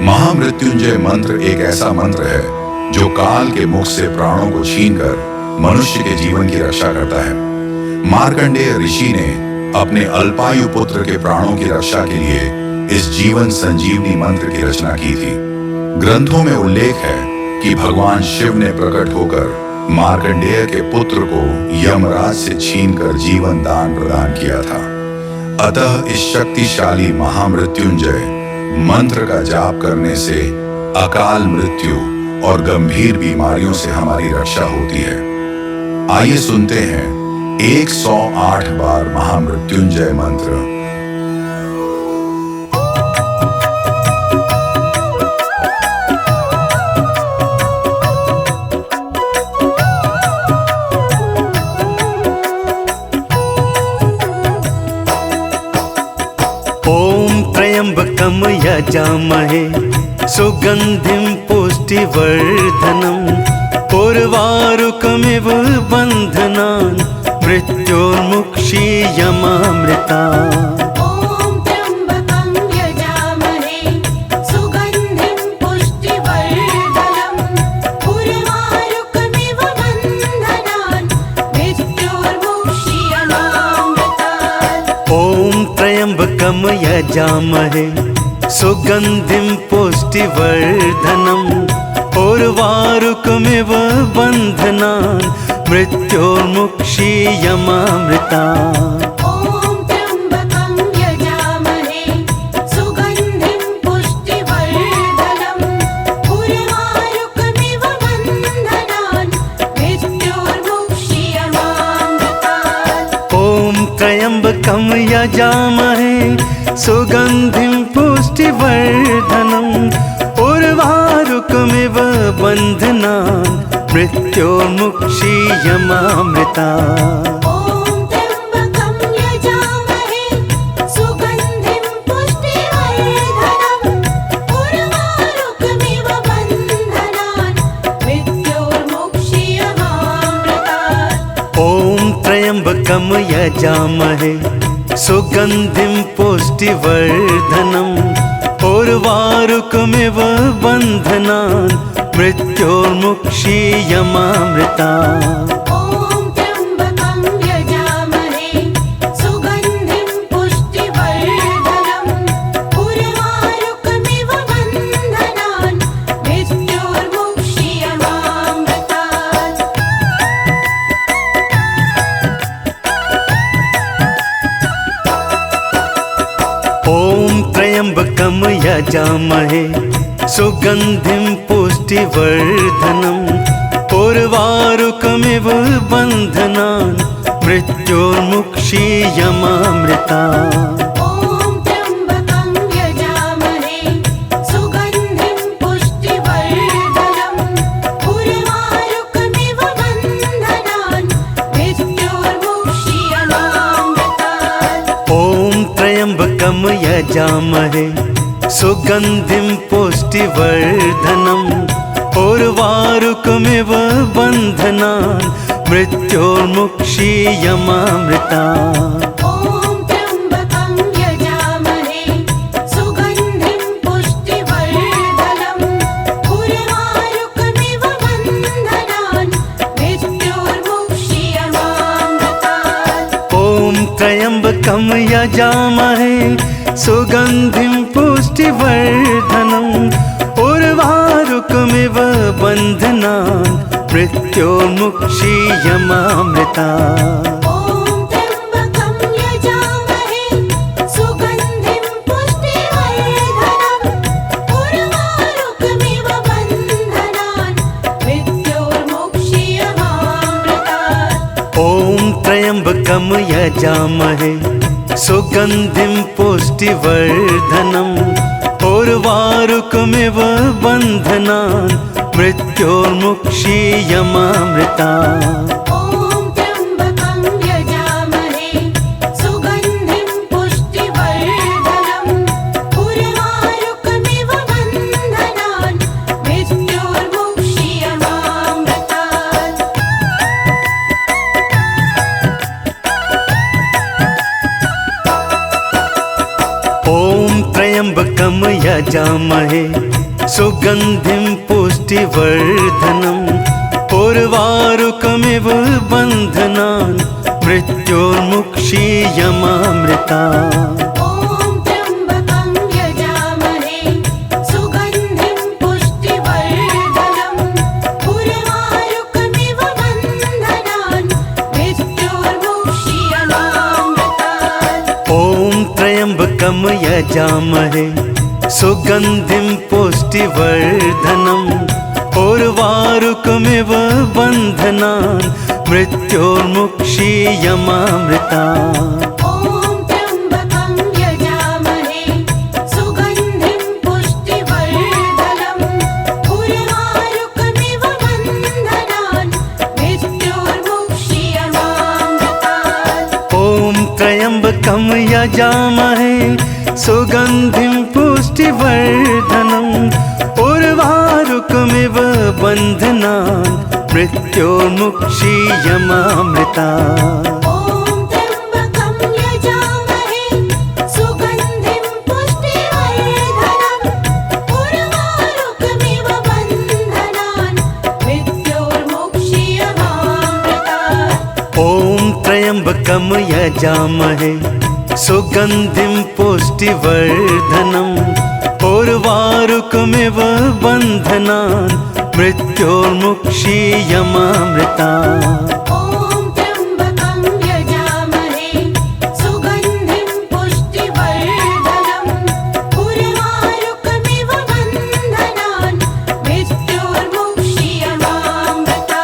महामृत्युंजय मंत्र एक ऐसा मंत्र है जो काल के मुख से प्राणों को छीनकर मनुष्य के जीवन की रक्षा करता है। मार्कंडेय ऋषि ने अपने अल्पायु पुत्र के प्राणों की रक्षा के लिए इस जीवन संजीवनी मंत्र की रचना की थी। ग्रंथों में उल्लेख है कि भगवान शिव ने प्रकट होकर मार्कंडेय के पुत्र को यमराज से छीनकर जीवन दान प्रदान किया था। अतः इस शक्तिशाली महामृत्युंजय मंत्र का जाप करने से अकाल मृत्यु और गंभीर बीमारियों से हमारी रक्षा होती है। आइए सुनते हैं 108 बार महामृत्युंजय मंत्र। ओम त्र्यंबकम यजामहे सुगंधिं पुष्टिवर्धनम् उर्वारुकमिव बन्धनान् मृत्योर्मुक्षीयमामृतात्। ओम त्र्यंबकं यजामहे सुगंधिं पुष्टिवर्धनम् उर्वारुकमिव बन्धनान् मृत्योर्मुक्षीयमामृतात्। ओम त्र्यंबकम यजामहे सुगंधिं पुष्टिवर्धनम् उर्वारुकमिव बन्धनान् मृत्योर्मुक्षीयमामृतात्। ओम त्र्यंबकं यजामहे सुगंधिं पुष्टिवर्धनम् उर्वारुकमिव बन्धनान् मृत्योर्मुक्षीयमामृतात्। ओम त्र्यंबकम यजामहे सुगंधिं पुष्टिवर्धनम् उर्वारुकमिव बन्धनान् मृत्योर्मुक्षीयमामृतात्। ओम त्र्यंबकं यजामहे सुगंधिं पुष्टिवर्धनम् उर्वारुकमिव बन्धनान् मृत्योर्मुक्षीयमामृतात्। ओम त्र्यंबकम यजामहे सुगंधिं पुष्टिवर्धनम् उर्वारुकमिव बन्धनान् मृत्योर्मुक्षीयमामृतात्। ओम त्र्यंबकं यजामहे सुगंधिं पुष्टिवर्धनम् उर्वारुकमिव बन्धनान् मृत्योर्मुक्षीयमामृतात्। ओम त्र्यंबकम यजामहे सुगंधिं पुष्टिवर्धनम् उर्वारुकमिव बन्धनान् मृत्योर्मुक्षीयमामृतात्। ओम त्र्यंबकं यजामहे सुगंधिं पुष्टिवर्धनम् उर्वारुकमिव बन्धनान् मृत्योर्मुक्षीयमामृतात्। ओम त्र्यंबकम यजामहे सुगंधिं पुष्टिवर्धनम् उर्वारुकमिव बन्धनान् मृत्योर्मुक्षीयमामृतात्। ओम त्र्यंबकं यजामहे सुगंधिं पुष्टिवर्धनम् उर्वारुकमिव बन्धनान् मृत्योर्मुक्षीयमामृतात्। ओम त्र्यंबकम यजामहे सुगंधिं पुष्टिवर्धनम् उर्वारुकमिव बन्धनान् मृत्योर्मुक्षीयमामृतात्। ओम त्र्यंबकं यजामहे सुगंधिं पुष्टिवर्धनम् उर्वारुकमिव बन्धनान् मृत्योर्मुक्षीयमामृतात्। ओम त्र्यंबकम यजामहे सुगंधिं पुष्टिवर्धनम् उर्वारुकमिव बन्धनान् मृत्योर्मुक्षीयमामृतात्। ओम त्र्यंबकं यजामहे सुगंधिं पुष्टिवर्धनम् उर्वारुकमिव बन्धनान् मृत्योर्मुक्षीयमामृतात्। ओम त्र्यंबकम यजामहे यजामहे सुगन्धिं पुष्टिवर्धनम् उर्वारुकमिव बन्धनान् मृत्योर्मुक्षीयमामृता ॐ त्र्यम्बकं यजामहे सुगन्धिं पुष्टिवर्धनम् उर्वारुकमिव बन्धनान् मृत्योर्मुक्षीयमामृतात् ॐ त्र्यम्बकं यजामहे सुगन्धिं पुष्टिवर्धनम् उर्वारुकमिव बन्धनान् मृत्योर्मुक्षीयमामृता ॐ त्र्यम्बकं यजामहे सुगन्धिं पुष्टिवर्धनम् उर्वारुकमिव बन्धनान् मृत्योर्मुक्षीयमामृतात् ॐ त्र्यम्बकं यजामहे सुगन्धिं पुष्टिवर्धनम् उर्वारुकमिव बन्धनान् मृत्योर्मुक्षीयमामृता ॐ त्र्यम्बकं यजामहे सुगन्धिं पुष्टिवर्धनम् उर्वारुकमिव बन्धनान् मृत्योर्मुक्षीयमामृतात् ॐ त्र्यम्बकं यजामहे सुगन्धिं पुष्टिवर्धनम् उर्वारुकमिव बन्धनान् मृत्योर्मुक्षीयमामृता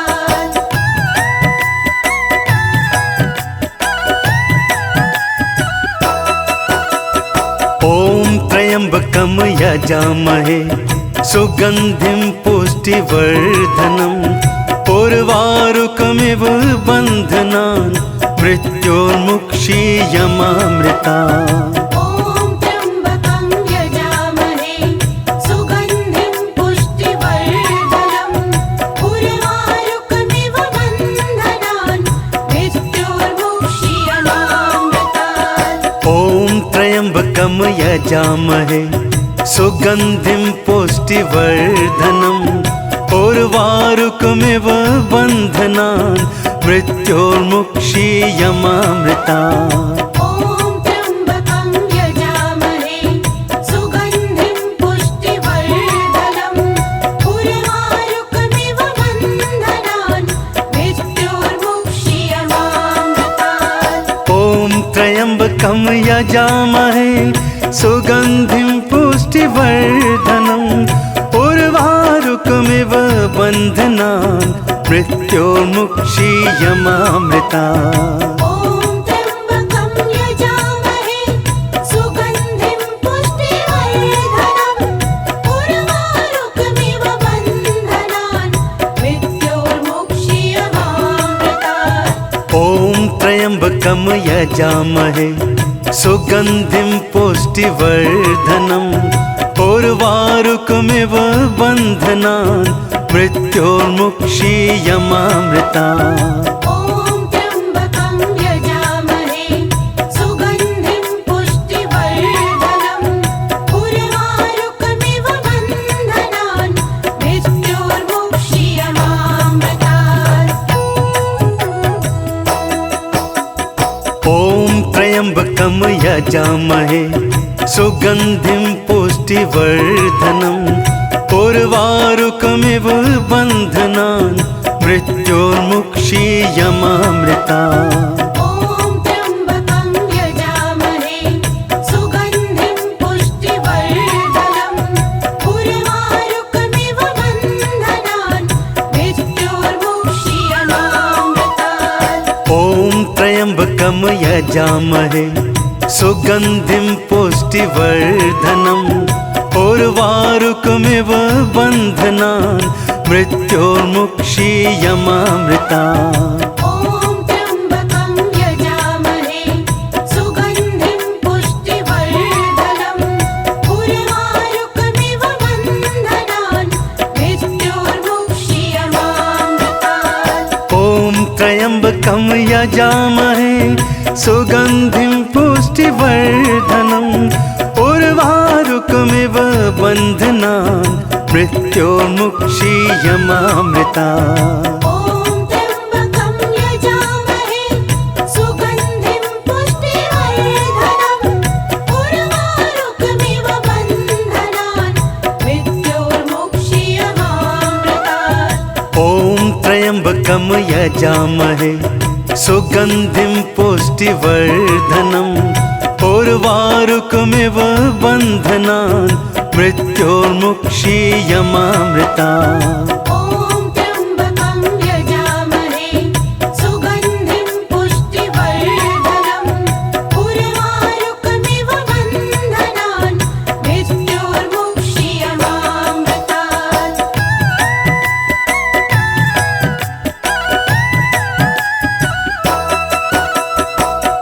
ॐ त्र्यम्बकं यजामहे सुगन्धिं पुष्टिवर्धनम् उर्वारुकमिव बन्धनान् मृत्योर्मुक्षीयमामृतात् ॐ त्र्यम्बकं यजामहे सुगन्धिं पुष्टिवर्धनम् उर्वारुकमिव बन्धनान् मृत्योर्मुक्षीयमामृता ॐ त्र्यम्बकं यजामहे सुगन्धिं पुष्टिवर्धनम् उर्वारुकमिव बन्धनान् मृत्योर्मुक्षीयमामृतात् ॐ त्र्यम्बकं यजामहे सुगन्धिं पुष्टिवर्धनम् उर्वारुकमिव बन्धनान् मृत्योर्मुक्षीयमामृता ॐ त्र्यम्बकं यजामहे सुगन्धिं पुष्टिवर्धनम् उर्वारुकमिव बन्धनान् मृत्योर्मुक्षीयमामृतात् ॐ त्र्यम्बकं यजामहे सुगन्धिं पुष्टिवर्धनम् उर्वारुकमिव बन्धनान् मृत्योर्मुक्षीयमामृता ॐ त्र्यम्बकं यजामहे सुगन्धिं पुष्टिवर्धनम् उर्वारुकमिव बन्धनान् मृत्योर्मुक्षीयमामृतात् ॐ त्र्यम्बकं यजामहे सुगन्धिं पुष्टिवर्धनम् उर्वारुकमिव बन्धनान् मृत्योर्मुक्षीयमामृता ॐ त्र्यम्बकं यजामहे सुगन्धिं पुष्टिवर्धनम् उर्वारुकमिव बन्धनान् मृत्योर्मुक्षीयमामृतात् ॐ त्र्यम्बकं यजामहे सुगन्धिं पुष्टिवर्धनम् उर्वारुकमिव बन्धनान् मृत्योर्मुक्षीयमामृता ॐ त्र्यम्बकं यजामहे सुगन्धिं पुष्टिवर्धनम् उर्वारुकमिव बन्धनान् मृत्योर्मुक्षीयमामृतात् ॐ त्र्यम्बकं यजामहे सुगन्धिं पुष्टिवर्धनम् उर्वारुकमिव बन्धनान् मृत्योर्मुक्षीयमामृता ॐ त्र्यम्बकं यजामहे सुगन्धिं पुष्टिवर्धनम् उर्वारुकमिव बन्धनान् मृत्योर्मुक्षीयमामृतात् ॐ त्र्यम्बकं यजामहे सुगन्धिं पुष्टिवर्धनम् उर्वारुकमिव उर्वारुकमिव बन्धनान् मृत्योर्मुक्षीयमामृता ॐ त्र्यम्बकं यजामहे सुगन्धिं पुष्टिवर्धनम् उर्वारुकमिव बन्धनान् मृत्योर्मुक्षीयमामृतात् ॐ त्र्यम्बकं यजामहे सुगन्धिं पुष्टिवर्धनम् उर्वारुकमिव बन्धनान् मृत्योर्मुक्षीयमामृता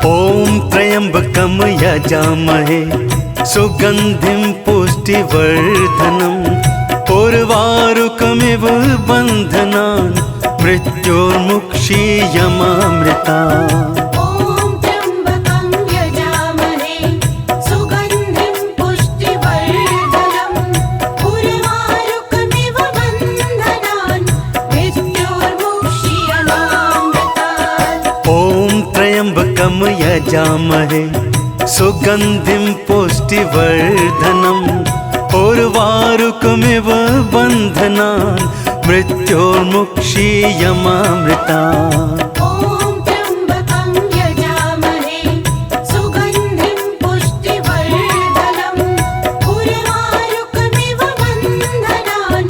ॐ त्र्यम्बकं यजामहे सुगन्धिं पुष्टिवर्धनम् उर्वारुकमिव बन्धनान् मृत्योर्मुक्षीयमामृतात् ॐ त्र्यम्बकं यजामहे सुगन्धिं पुष्टिवर्धनम् उर्वारुकमिव बन्धनान् मृत्योर्मुक्षीयमामृता ॐ त्र्यम्बकं यजामहे सुगन्धिं पुष्टिवर्धनम् उर्वारुकमिव बन्धनान् मृत्योर्मुक्षीयमामृतात् ॐ त्र्यम्बकं यजामहे सुगन्धिं पुष्टिवर्धनम् उर्वारुकमिव बन्धनान्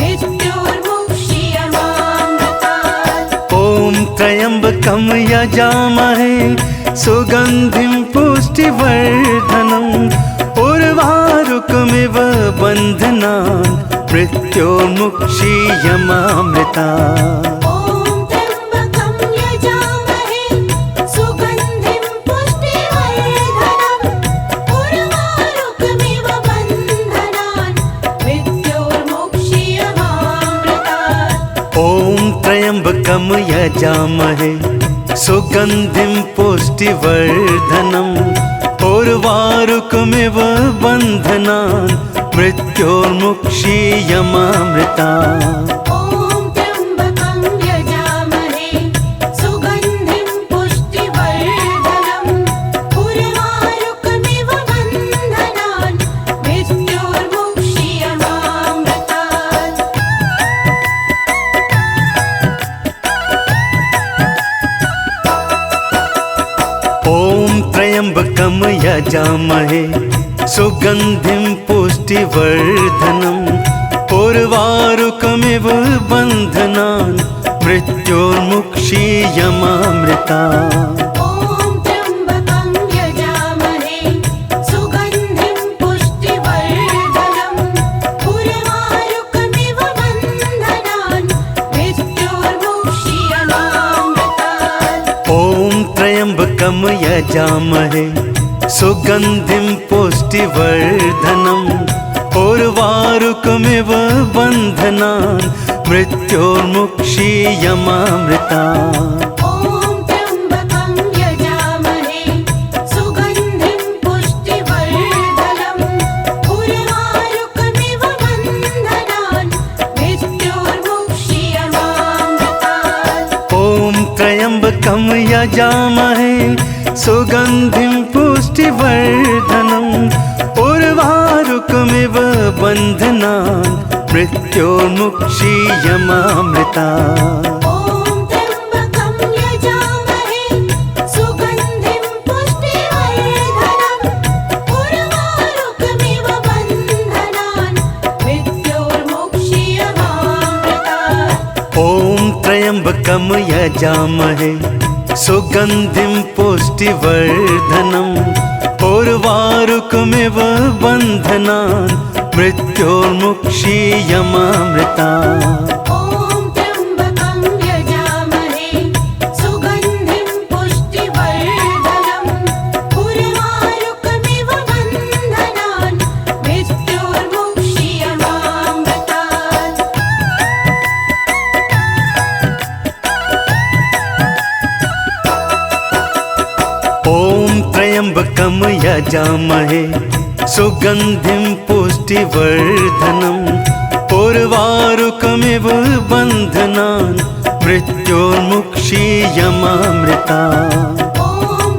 मृत्योर्मुक्षीयमामृता ॐ त्र्यम्बकं यजामहे सुगन्धिं पुष्टिवर्धनम् उर्वारुकमिव बन्धनान् मृत्योर्मुक्षीयमामृतात् ॐ त्र्यम्बकं यजामहे सुगन्धिं पुष्टिवर्धनम् उर्वारुकमिव बन्धनान् मृत्योर्मुक्षीयमामृता ॐ त्र्यम्बकं यजामहे सुगन्धिं पुष्टिवर्धनम् उर्वारुकमिव बन्धनान् मृत्योर्मुक्षीयमामृतात् ॐ त्र्यम्बकं यजामहे सुगन्धिं पुष्टिवर्धनम् उर्वारुकमिव बन्धनान् मृत्योर्मुक्षीयमामृता ॐ त्र्यम्बकं यजामहे सुगन्धिं पुष्टिवर्धनम् उर्वारुकमिव बन्धनान् मृत्योर्मुक्षीयमामृतात् ॐ त्र्यम्बकं यजामहे सुगन्धिं पुष्टिवर्धनम् उर्वारुकमिव बन्धनान् मृत्योर्मुक्षीयमामृता ॐ त्र्यम्बकं यजामहे सुगन्धिं पुष्टिवर्धनम् उर्वारुकमिव बन्धनान् मृत्योर्मुक्षीयमामृतात् ॐ त्र्यम्बकं यजामहे सुगन्धिं पुष्टिवर्धनम् उर्वारुकमिव बन्धनान् मृत्योर्मुक्षीयमामृता ॐ त्र्यम्बकं यजामहे सुगन्धिं पुष्टिवर्धनम् उर्वारुकमिव बन्धनान् मृत्योर्मुक्षीयमामृतात् ॐ त्र्यम्बकं यजामहे सुगन्धिं पुष्टिवर्धनम् उर्वारुकमिव बन्धनान् मृत्योर्मुक्षीयमामृता ॐ त्र्यम्बकं यजामहे सुगन्धिं पुष्टिवर्धनम् उर्वारुकमिव बन्धनान् मृत्योर्मुक्षीयमामृतात् ॐ त्र्यम्बकं यजामहे सुगन्धिं पुष्टिवर्धनम् उर्वारुकमिव बन्धनान् मृत्योर्मुक्षीयमामृता ॐ त्र्यम्बकं यजामहे सुगन्धिं पुष्टिवर्धनम् उर्वारुकमिव बन्धनान् मृत्योर्मुक्षीयमामृतात् ॐ त्र्यम्बकं यजामहे सुगन्धिं पुष्टिवर्धनम् उर्वारुकमिव बन्धनान् मृत्योर्मुक्षीयमामृता। ॐ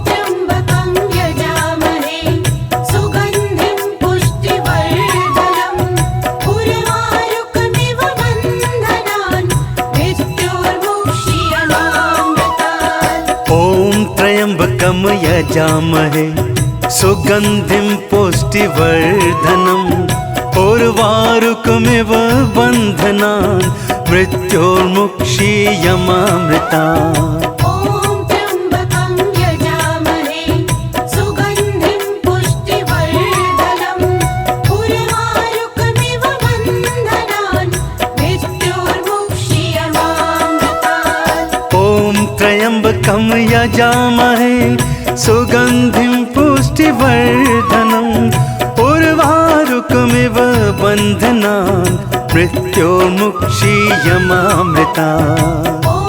त्र्यम्बकं यजामहे सुगन्धिं पुष्टिवर्धनम् उर्वारुकमिव बन्धनान् मृत्योर्मुक्षीयमामृतात्। ॐ त्र्यम्बकं यजामहे सुगन्धिं पुष्टिवर्धनम् उर्वारुकमिव बन्धनान् मृत्योर्मुक्षीयमामृता। ॐ त्र्यम्बकं यजामहे सुगन्धिं पुष्टिवर्धनम् उर्वारुकमिव बन्धनान् मृत्योर्मुक्षीयमामृतात्। ॐ त्र्यम्बकं यजामहे सुगन्धिं पुष्टिवर्धनम् उर्वारुकमिव बन्धनान् मृत्योर्मुक्षीयमामृता। ॐ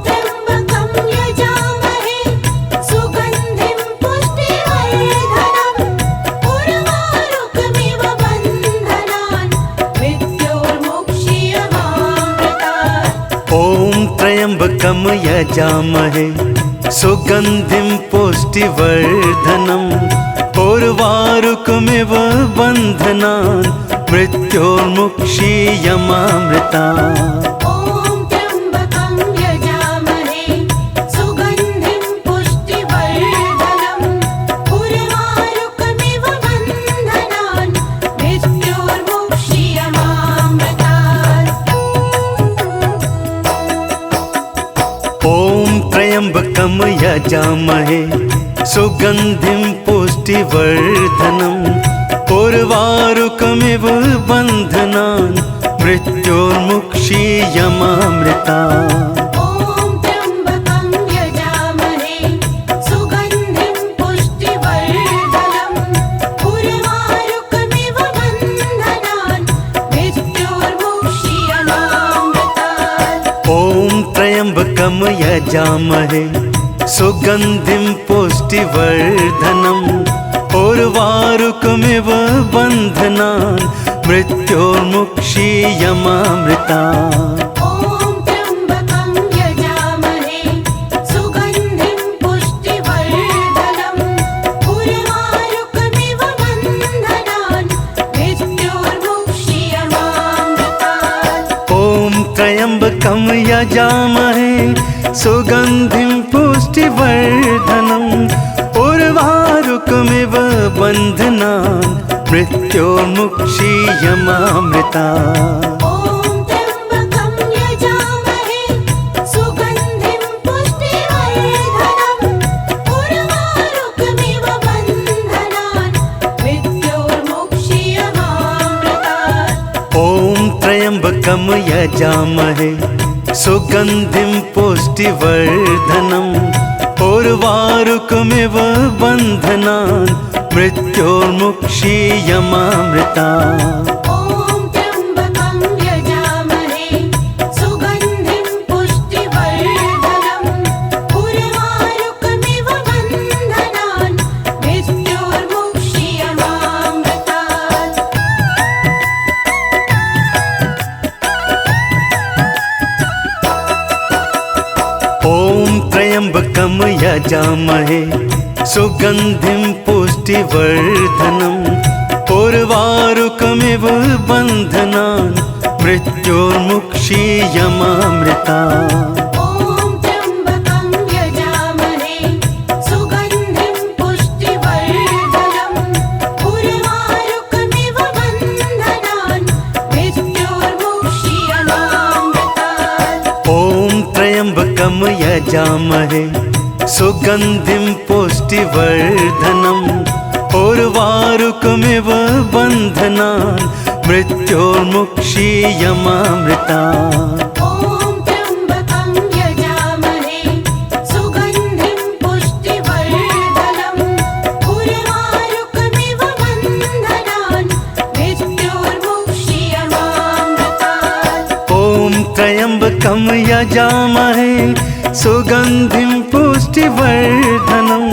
त्र्यम्बकं यजामहे सुगन्धिं पुष्टिवर्धनम् उर्वारुकमिव बन्धनान् मृत्योर्मुक्षीयमामृतात्। ॐ त्र्यम्बकं यजामहे सुगन्धिं पुष्टिवर्धनम् उर्वारुकमिव बन्धनान् मृत्योर्मुक्षीयमामृता। ॐ त्र्यम्बकं यजामहे सुगन्धिं पुष्टिवर्धनम् उर्वारुकमिव बन्धनान् मृत्योर्मुक्षीयमामृतात्। ॐ त्र्यम्बकं यजामहे सुगन्धिं पुष्टिवर्धनम् उर्वारुकमिव बन्धनान् मृत्योर्मुक्षीयमामृता। ॐ त्र्यम्बकं यजामहे सुगन्धिं पुष्टिवर्धनम् उर्वारुकमिव बन्धनान् मृत्योर्मुक्षीयमामृतात्। ॐ त्र्यम्बकं यजामहे सुगन्धिं पुष्टिवर्धनम् उर्वारुकमिव बन्धनान् मृत्योर्मुक्षीयमामृता। ॐ त्र्यम्बकं यजामहे सुगन्धिं पुष्टिवर्धनम् उर्वारुकमिव बन्धनान् मृत्योर्मुक्षीयमामृतात्। ॐ त्र्यम्बकं यजामहे सुगन्धिं पुष्टिवर्धनम् उर्वारुकमिव बन्धनान् मृत्योर्मुक्षीयमामृता। ॐ त्र्यम्बकं यजामहे सुगन्धिं पुष्टिवर्धनम् उर्वारुकमिव बन्धनान् मृत्योर्मुक्षीयमामृतात्। ॐ त्र्यम्बकं यजामहे सुगन्धिं पुष्टिवर्धनम् उर्वारुकमिव बन्धनान् मृत्योर्मुक्षीयमामृता। ॐ त्र्यम्बकं यजामहे सुगन्धिं पुष्टिवर्धनम् उर्वारुकमिव बन्धनान् मृत्योर्मुक्षीयमामृतात्। ॐ त्र्यम्बकं यजामहे सुगन्धिं पुष्टिवर्धनम् उर्वारुकमिव बन्धनान् मृत्योर्मुक्षीयमामृता। ॐ त्र्यम्बकं यजामहे सुगन्धिं पुष्टिवर्धनम् उर्वारुकमिव बन्धनान् मृत्योर्मुक्षीयमामृतात्। ॐ त्र्यम्बकं यजामहे सुगन्धिं पुष्टिवर्धनम् उर्वारुकमिव बन्धनान् मृत्योर्मुक्षीयमामृता। ॐ त्र्यम्बकं यजामहे सुगन्धिं पुष्टिवर्धनम् उर्वारुकमिव बन्धनान् मृत्योर्मुक्षीयमामृतात्। ॐ त्र्यम्बकं यजामहे सुगन्धिं पुष्टिवर्धनम्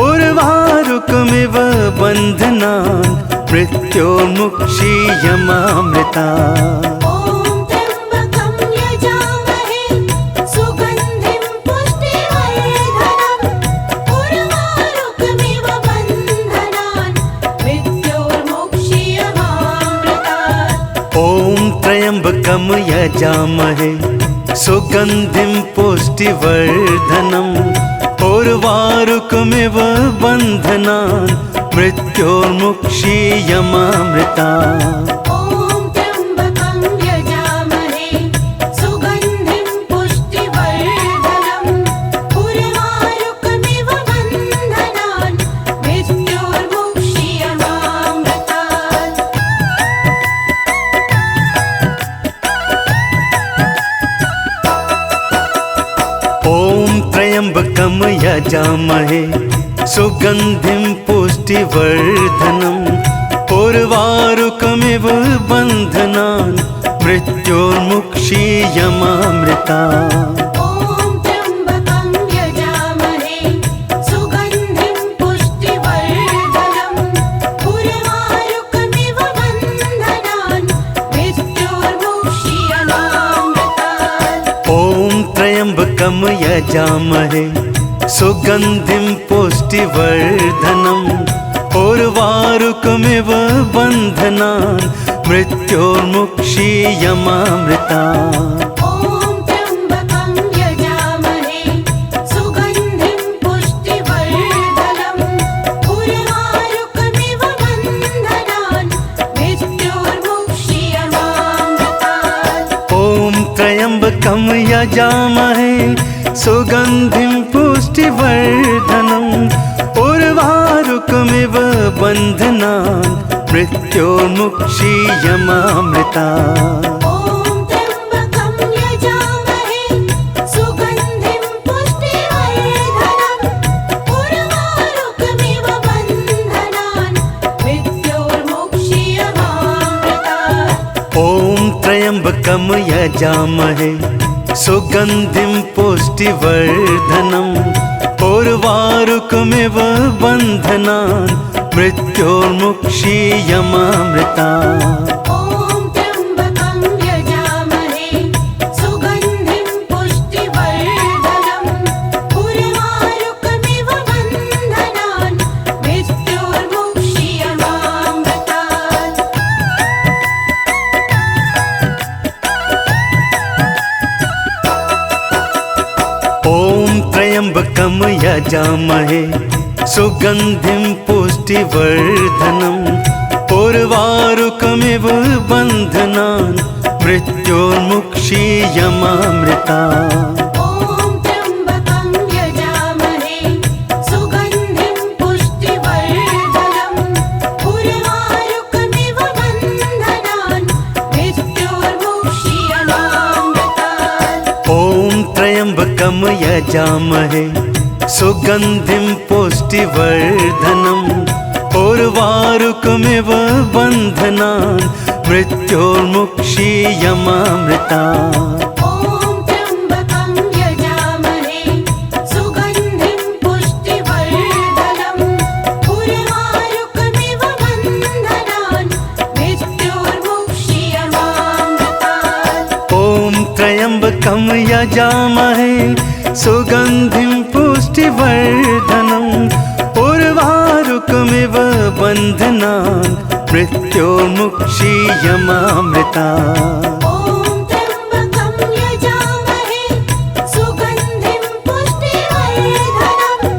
उर्वारुकमिव बन्धनान् मृत्योर्मुक्षीयमामृता। ॐ त्र्यम्बकं यजामहे सुगन्धिं पुष्टिवर्धनम् उर्वारुकमिव बन्धनान् मृत्योर्मुक्षीयमामृतात्। ॐ त्र्यम्बकं यजामहे सुगन्धिं पुष्टिवर्धनम् उर्वारुकमिव बन्धनान् मृत्योर्मुक्षीयमामृता। ॐ त्र्यम्बकं यजामहे सुगन्धिं पुष्टिवर्धनम् उर्वारुकमिव बन्धनान् मृत्योर्मुक्षीयमामृतात्। ॐ त्र्यम्बकं यजामहे सुगन्धिं पुष्टिवर्धनम् उर्वारुकमिव बन्धनान् मृत्योर्मुक्षीयमामृता। ॐ त्र्यम्बकं यजामहे सुगन्धिं पुष्टिवर्धनम् उर्वारुकमिव बन्धनान् मृत्योर्मुक्षीयमामृतात्। ॐ त्र्यम्बकं यजामहे सुगन्धिं पुष्टिवर्धनम् उर्वारुकमिव बन्धनान् मृत्योर्मुक्षीयमामृता। ॐ त्र्यम्बकं यजामहे सुगन्धिं पुष्टिवर्धनम् उर्वारुकमिव बन्धनान् मृत्योर्मुक्षीयमामृतात्। ॐ त्र्यम्बकं यजामहे सुगन्धिं पुष्टिवर्धनम् उर्वारुकमिव बन्धनान् मृत्योर्मुक्षीयमामृता। ॐ त्र्यम्बकं यजामहे सुगन्धिं पुष्टिवर्धनम् उर्वारुकमिव बन्धनान् मृत्योर्मुक्षीयमामृतात्। ॐ त्र्यम्बकं यजामहे सुगन्धिं पुष्टिवर्धनम् उर्वारुकमिव बन्धनान् मृत्योर्मुक्षीयमामृता। ॐ त्र्यम्बकं यजामहे सुगन्धिं पुष्टिवर्धनम् उर्वारुकमिव बन्धनान् मृत्योर्मुक्षीयमामृतात्। ॐ त्र्यम्बकं यजामहे सुगन्धिं पुष्टिवर्धनम् उर्वारुकमिव बन्धनान् मृत्योर्मुक्षीयमामृता। ॐ त्र्यम्बकं यजामहे सुगन्धिं पुष्टिवर्धनम् उर्वारुकमिव बन्धनान् मृत्योर्मुक्षीयमामृतात्। ॐ त्र्यम्बकं यजामहे सुगन्धिं पुष्टिवर्धनम् उर्वारुकमिव बन्धनान् मृत्योर्मुक्षीयमामृता। ॐ त्र्यम्बकं यजामहे सुगन्धिं पुष्टिवर्धनम् उर्वारुकमिव बन्धनान् मृत्योर्मुक्षीयमामृतात्। ॐ त्र्यम्बकं यजामहे सुगन्धिं पुष्टिवर्धनम् उर्वारुकमिव बन्धनान् मृत्योर्मुक्षीयमामृता। ॐ त्र्यम्बकं यजामहे सुगन्धिं पुष्टिवर्धनम्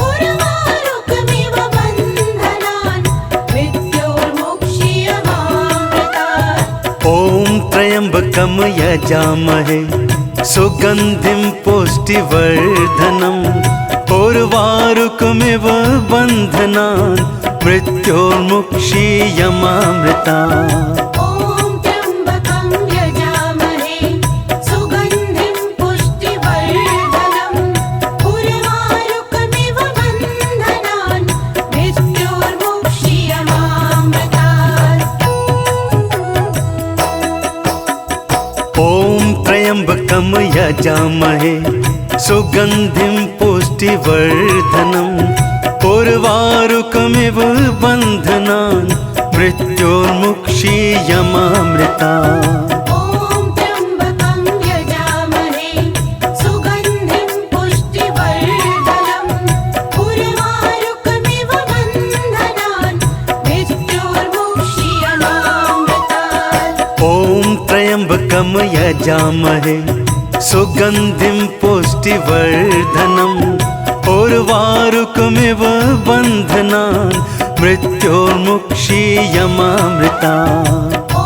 उर्वारुकमिव बन्धनान् मृत्योर्मुक्षीयमामृतात्। ॐ त्र्यम्बकं यजामहे सुगन्धिं पुष्टिवर्धनम् उर्वारुकमिव बन्धनान् मृत्योर्मुक्षीयमामृता। ॐ त्र्यम्बकं यजामहे सुगन्धिं पुष्टिवर्धनम् उर्वारुकमिव बन्धनान् मृत्योर्मुक्षीयमामृतात्। ॐ त्र्यम्बकं यजामहे सुगन्धिं पुष्टिवर्धनम् उर्वारुकमिव बन्धनान् मृत्योर्मुक्षीयमामृता। ॐ त्र्यम्बकं यजामहे सुगन्धिं पुष्टिवर्धनम् उर्वारुकमिव बन्धनान् मृत्योर्मुक्षीयमामृतात्। ॐ त्र्यम्बकं यजामहे सुगन्धिं पुष्टिवर्धनम् उर्वारुकमिव बन्धनान् मृत्योर्मुक्षीयमामृता। ॐ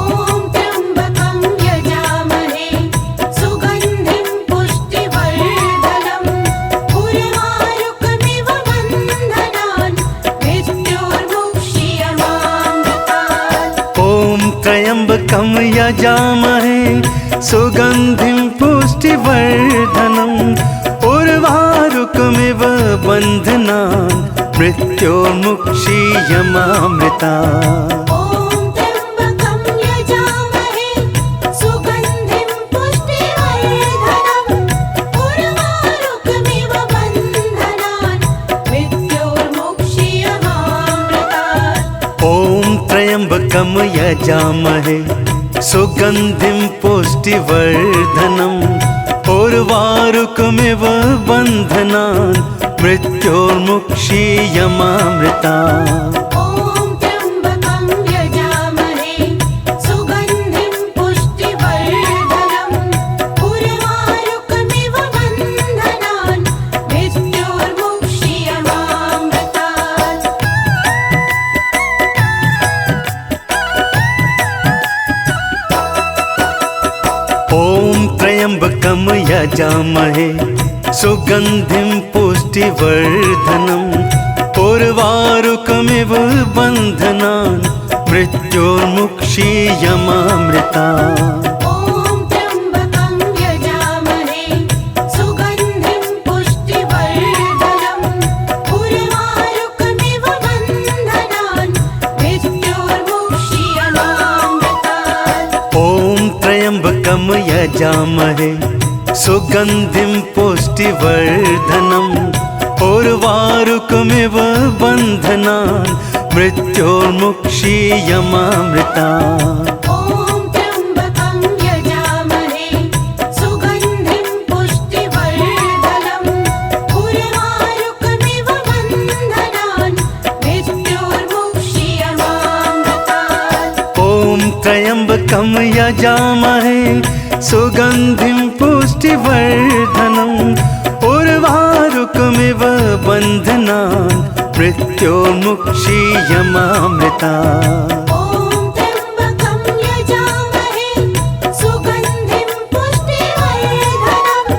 त्र्यम्बकं यजामहे सुगन्धिं पुष्टिवर्धनम् उर्वारुकमिव बन्धनान् मृत्योर्मुक्षीयमामृतात्। ॐ त्र्यम्बकं यजामहे सुगन्धिं पुष्टिवर्धनम् उर्वारुकमिव बन्धनान् मृत्योर्मुक्षीयमामृता। ॐ त्र्यम्बकं यजामहे सुगन्धिं पुष्टिवर्धनम् उर्वारुकमिव बन्धनान् मृत्योर्मुक्षीयमामृतात्। ॐ त्र्यम्बकं यजामहे सुगन्धिं पुष्टिवर्धनम् उर्वारुकमिव बन्धनान् मृत्योर्मुक्षीयमामृता। ॐ त्र्यम्बकं यजामहे सुगन्धिं पुष्टिवर्धनम् उर्वारुकमिव बन्धनान् मृत्योर्मुक्षीयमामृतात्। ॐ त्र्यम्बकं यजामहे सुगन्धिं पुष्टिवर्धनम् उर्वारुकमिव बन्धनान् मृत्योर्मुक्षीयमामृता। ॐ त्र्यम्बकं यजामहे सुगन्धिं पुष्टिवर्धनम् उर्वारुकमिव बन्धनान् मृत्योर्मुक्षीयमामृतात्। ॐ त्र्यम्बकं यजामहे सुगन्धिं पुष्टिवर्धनम् उर्वारुकमिव बन्धनान् मृत्योर्मुक्षीयमामृता। ॐ त्र्यम्बकं यजामहे सुगन्धिं पुष्टिवर्धनम् उर्वारुकमिव बन्धनान् मृत्योर्मुक्षीयमामृतात्। ॐ त्र्यम्बकं यजामहे सुगन्धिं पुष्टिवर्धनम् उर्वारुकमिव बन्धनान् मृत्योर्मुक्षीयमामृता। ॐ त्र्यम्बकं यजामहे सुगन्धिं पुष्टिवर्धनम्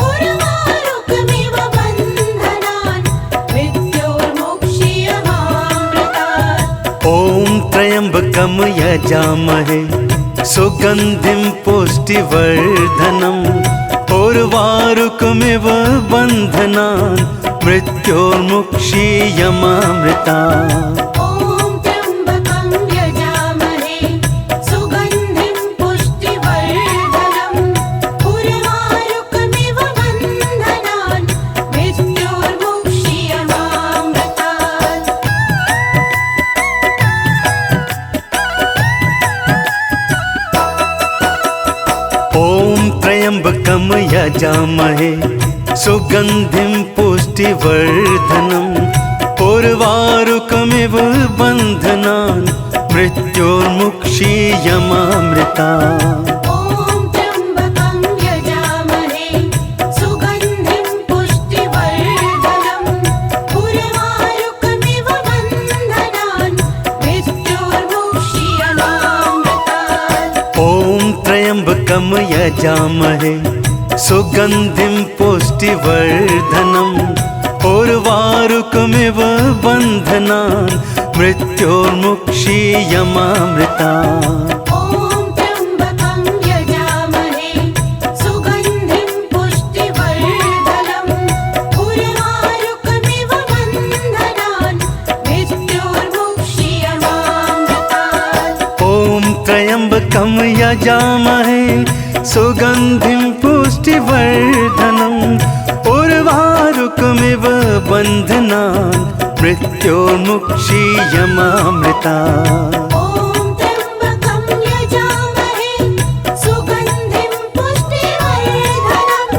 उर्वारुकमिव बन्धनान् मृत्योर्मुक्षीयमामृतात्। ॐ त्र्यम्बकं यजामहे सुगन्धिं पुष्टिवर्धनम् उर्वारुकमिव बन्धनान् मृत्योर्मुक्षीयमामृता। ॐ त्र्यम्बकं यजामहे सुगन्धिं पुष्टिवर्धनम् उर्वारुकमिव बन्धनान् मृत्योर्मुक्षीयमामृतात्। ॐ त्र्यम्बकं यजामहे सुगन्धिं पुष्टिवर्धनम् उर्वारुकमिव बन्धनान् मृत्योर्मुक्षीयमामृता। ॐ त्र्यम्बकं यजामहे सुगन्धिं पुष्टिवर्धनम् उर्वारुकमिव बन्धनान् मृत्योर्मुक्षीयमामृतात्। ॐ त्र्यम्बकं यजामहे सुगन्धिं पुष्टिवर्धनम् उर्वारुकमिव बन्धनान् मृत्योर्मुक्षीयमामृता। ॐ त्र्यम्बकं यजामहे सुगन्धिं पुष्टिवर्धनम् उर्वारुकमिव बन्धनान् मृत्योर्मुक्षीयमामृतात्। ॐ त्र्यम्बकं यजामहे सुगन्धिं पुष्टिवर्धनम् उर्वारुकमिव बन्धनान् मृत्योर्मुक्षीयमामृता। ॐ त्र्यम्बकं यजामहे सुगन्धिं पुष्टिवर्धनम्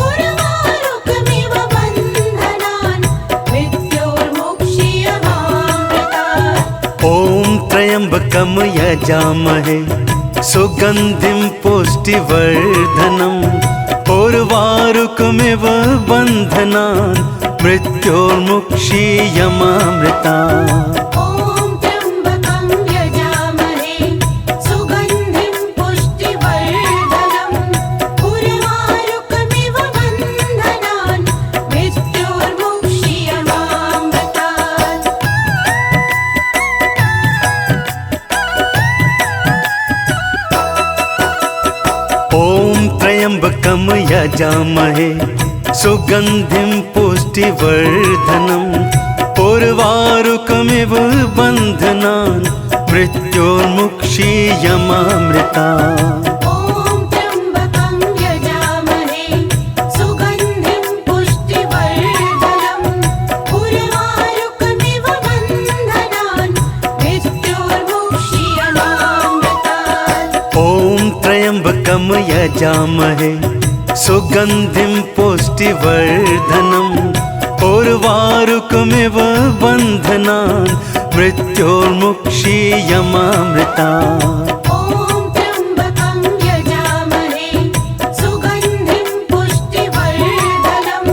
उर्वारुकमिव बन्धनान् मृत्योर्मुक्षीयमामृतात्। ॐ त्र्यम्बकं यजामहे सुगन्धिं पुष्टिवर्धनम् उर्वारुकमिव बन्धनान् मृत्योर्मुक्षीयमामृता। ॐ त्र्यम्बकं यजामहे सुगन्धिं पुष्टिवर्धनम् उर्वारुकमिव बन्धनान् मृत्योर्मुक्षीयमामृतात्। ॐ त्र्यम्बकं यजामहे सुगन्धिं पुष्टिवर्धनम् उर्वारुकमिव बन्धनान् मृत्योर्मुक्षीयमामृता। ॐ त्र्यम्बकं यजामहे सुगन्धिं पुष्टिवर्धनम् उर्वारुकमिव बन्धनान् मृत्योर्मुक्षीयमामृतात्। ॐ त्र्यम्बकं यजामहे सुगन्धिं पुष्टिवर्धनम् उर्वारुकमिव बन्धनान् मृत्योर्मुक्षीयमामृता। ॐ त्र्यम्बकं यजामहे सुगन्धिं पुष्टिवर्धनम्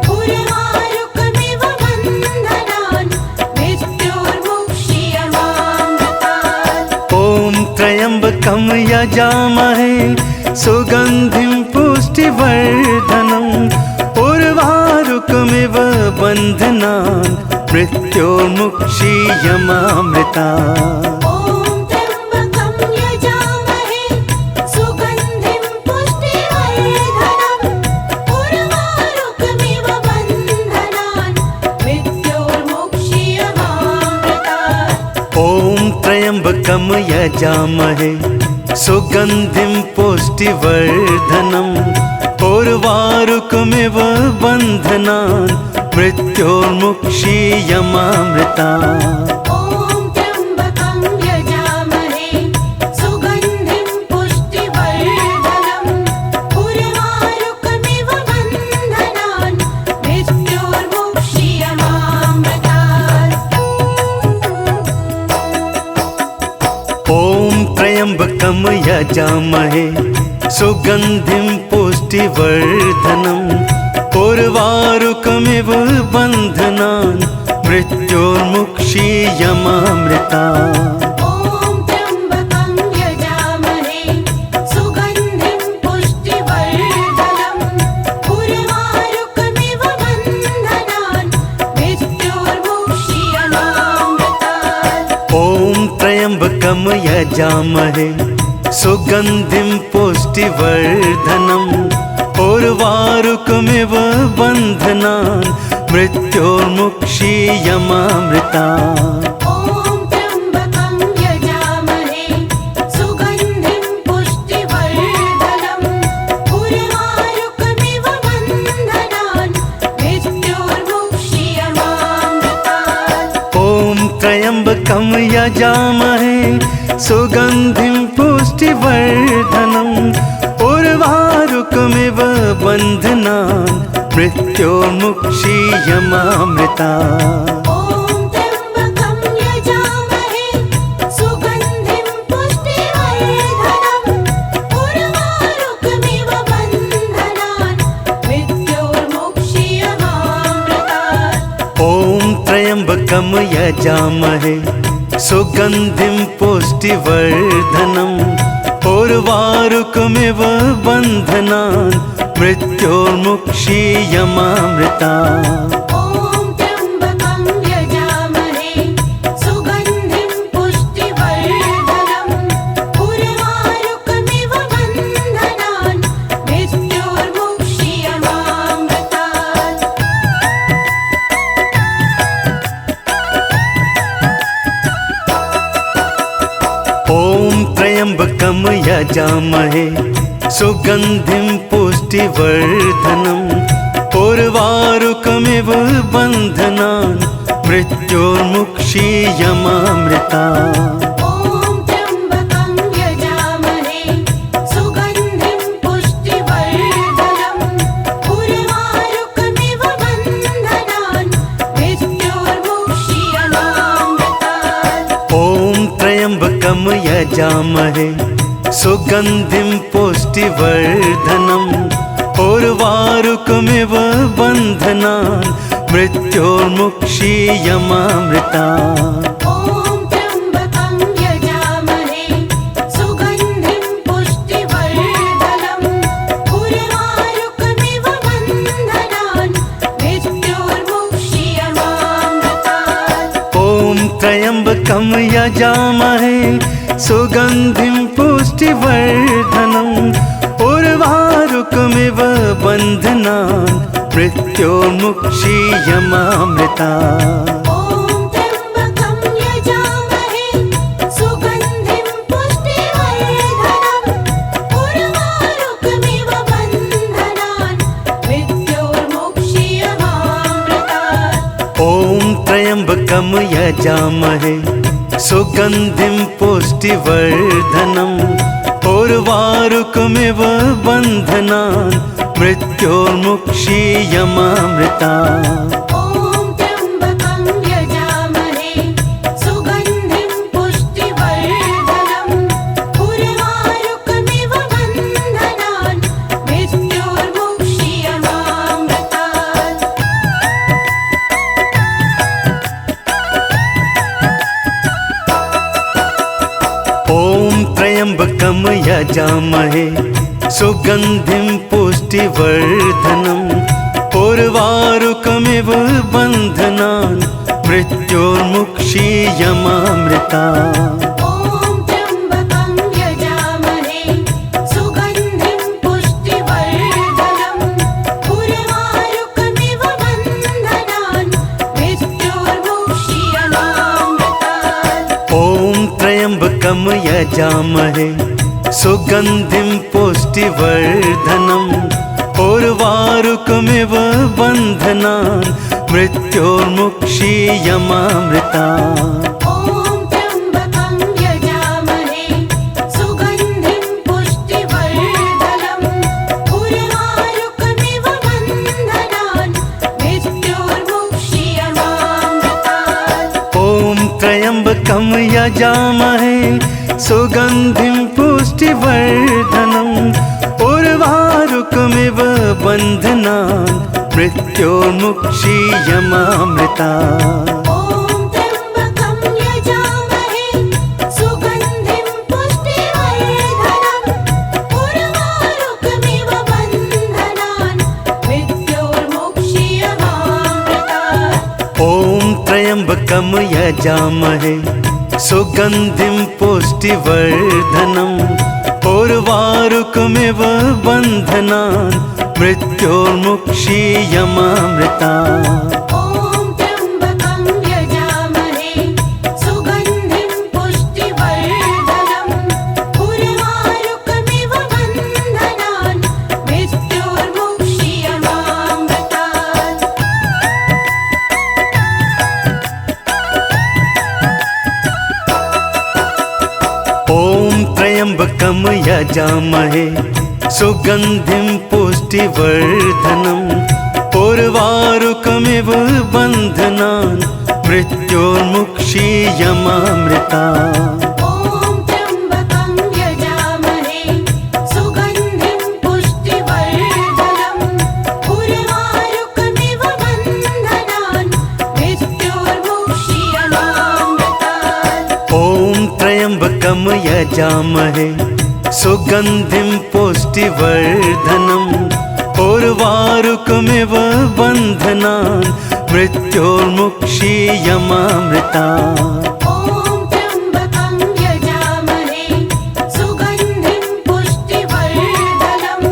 उर्वारुकमिव बन्धनान् मृत्योर्मुक्षीयमामृतात्। ॐ त्र्यम्बकं यजामहे सुगन्धिं पुष्टिवर्धनम् उर्वारुकमिव बन्धनान् मृत्योर्मुक्षीयमामृता। ॐ त्र्यम्बकं यजामहे सुगन्धिं पुष्टिवर्धनम् उर्वारुकमिव बन्धनान् मृत्योर्मुक्षीयमामृतात्। ॐ त्र्यम्बकं यजामहे सुगन्धिं पुष्टिवर्धनम् उर्वारुकमिव बन्धनान् मृत्योर्मुक्षीयमामृता। ॐ त्र्यम्बकं यजामहे सुगन्धिं पुष्टिवर्धनम् उर्वारुकमिव बन्धनान् मृत्योर्मुक्षीयमामृतात्। ॐ त्र्यम्बकं यजामहे सुगन्धिं पुष्टिवर्धनम् उर्वारुकमिव बन्धनान् मृत्योर्मुक्षीयमामृता। ॐ त्र्यम्बकं यजामहे सुगन्धिं पुष्टिवर्धनम् उर्वारुकमिव बन्धनान् मृत्योर्मुक्षीयमामृतात्। ॐ त्र्यम्बकं यजामहे सुगन्धिं पुष्टिवर्धनम् उर्वारुकमिव बन्धनान् मृत्योर्मुक्षीयमामृता। ॐ त्र्यम्बकं यजामहे सुगन्धिं पुष्टिवर्धनम् उर्वारुकमिव बन्धनान् मृत्योर्मुक्षीयमामृतात्। ॐ त्र्यम्बकं यजामहे सुगन्धिं पुष्टिवर्धनम् उर्वारुकमिव बन्धनान् मृत्योर्मुक्षीयमामृता। ॐ त्र्यम्बकं यजामहे सुगन्धिं पुष्टिवर्धनम् उर्वारुकमिव बन्धनान् मृत्योर्मुक्षीयमामृतात्। ॐ त्र्यम्बकं यजामहे सुगन्धिं पुष्टिवर्धनम् उर्वारुकमिव बन्धनान् मृत्योर्मुक्षीयमामृता। ॐ त्र्यम्बकं यजामहे सुगन्धिं पुष्टिवर्धनम् उर्वारुकमिव बन्धनान् मृत्योर्मुक्षीयमामृतात्। त्र्यम्बकं यजामहे सुगन्धिं पुष्टिवर्धनम् उर्वारुकमिव बन्धनान् मृत्योर्मुक्षीयमामृता। ॐ त्र्यम्बकं यजामहे सुगन्धिं पुष्टिवर्धनम् उर्वारुकमिव बन्धनान् मृत्योर्मुक्षीयमामृतात्। ॐ त्र्यम्बकं यजामहे सुगन्धिं पुष्टिवर्धनम् उर्वारुकमिव बन्धनान् मृत्योर्मुक्षीयमामृता। ॐ त्र्यम्बकं यजामहे सुगन्धिं पुष्टिवर्धनम् उर्वारुकमिव बन्धनान् मृत्योर्मुक्षीयमामृतात्। ॐ त्र्यम्बकं यजामहे सुगन्धिं पुष्टिवर्धनम् उर्वारुकमिव बन्धनान् मृत्योर्मुक्षीयमामृता। ॐ त्र्यम्बकं यजामहे सुगन्धिं पुष्टिवर्धनम् उर्वारुकमिव बन्धनान् मृत्योर्मुक्षीयमामृतात्। ॐ त्र्यम्बकं यजामहे सुगन्धिं पुष्टिवर्धनम् उर्वारुकमिव बन्धनान् मृत्योर्मुक्षीयमामृता। ॐ त्र्यम्बकं यजामहे सुगन्धिं पुष्टिवर्धनम् उर्वारुकमिव बन्धनान् मृत्योर्मुक्षीयमामृतात्। ॐ त्र्यम्बकं यजामहे सुगन्धिं पुष्टिवर्धनम् उर्वारुकमिव बन्धनान् मृत्योर्मुक्षीयमामृता। ॐ त्र्यम्बकं यजामहे सुगन्धिं पुष्टिवर्धनम् उर्वारुकमिव बन्धनान् मृत्योर्मुक्षीयमामृतात्। ॐ त्र्यम्बकं यजामहे सुगन्धिं पुष्टिवर्धनम् उर्वारुकमिव बन्धनान् मृत्योर्मुक्षीयमामृता। ॐ त्र्यम्बकं यजामहे सुगन्धिं पुष्टिवर्धनम् उर्वारुकमिव बन्धनान् मृत्योर्मुक्षीयमामृतात्। ॐ त्र्यम्बकं यजामहे सुगन्धिं पुष्टिवर्धनम् उर्वारुकमिव बन्धनान् मृत्योर्मुक्षीयमामृता। ॐ त्र्यम्बकं यजामहे सुगन्धिं पुष्टिवर्धनम् उर्वारुकमिव बन्धनान् मृत्योर्मुक्षीयमामृतात्। ॐ त्र्यम्बकं यजामहे सुगन्धिं पुष्टिवर्धनम् उर्वारुकमिव बन्धनान् मृत्योर्मुक्षीयमामृता। ॐ त्र्यम्बकं यजामहे सुगन्धिं पुष्टिवर्धनम् उर्वारुकमिव बन्धनान् मृत्योर्मुक्षीयमामृतात्। ॐ त्र्यम्बकं यजामहे सुगन्धिं पुष्टिवर्धनम् उर्वारुकमिव बन्धनान् मृत्योर्मुक्षीयमामृता। ॐ त्र्यम्बकं यजामहे सुगन्धिं पुष्टिवर्धनम् उर्वारुकमिव बन्धनान् मृत्योर्मुक्षीयमामृतात्। ॐ त्र्यम्बकं यजामहे सुगन्धिं पुष्टिवर्धनम् उर्वारुकमिव बन्धनान् मृत्योर्मुक्षीयमामृता। ॐ त्र्यम्बकं यजामहे सुगन्धिं पुष्टिवर्धनम्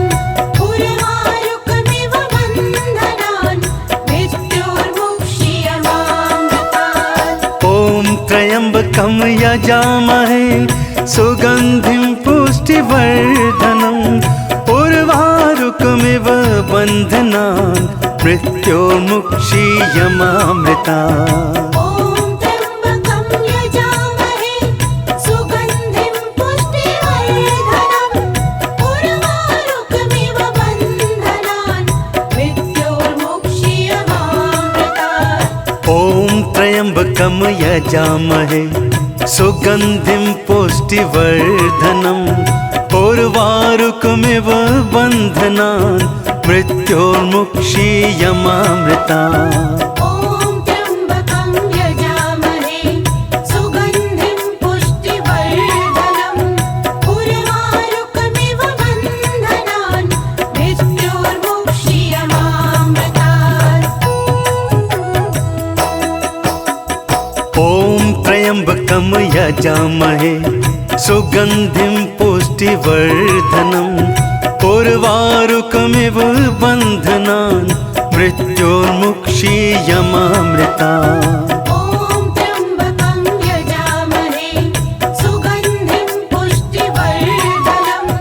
उर्वारुकमिव बन्धनान् मृत्योर्मुक्षीयमामृतात्। ॐ त्र्यम्बकं यजामहे सुगन्धिं पुष्टिवर्धनम् उर्वारुकमिव बन्धनान् मृत्योर्मुक्षीयमामृता। ॐ त्र्यम्बकं यजामहे सुगन्धिं पुष्टिवर्धनम् उर्वारुकमिव बन्धनान् मृत्योर्मुक्षीयमामृतात्। ॐ त्र्यम्बकं यजामहे सुगन्धिं पुष्टिवर्धनम् उर्वारुकमिव बन्धनान् मृत्योर्मुक्षीयमामृतात्। ॐ त्र्यम्बकं यजामहे सुगन्धिं पुष्टिवर्धनम् उर्वारुकमिव बन्धनान् मृत्योर्मुक्षीयमामृतात्। ॐ त्र्यम्बकं यजामहे सुगन्धिं पुष्टिवर्धनम्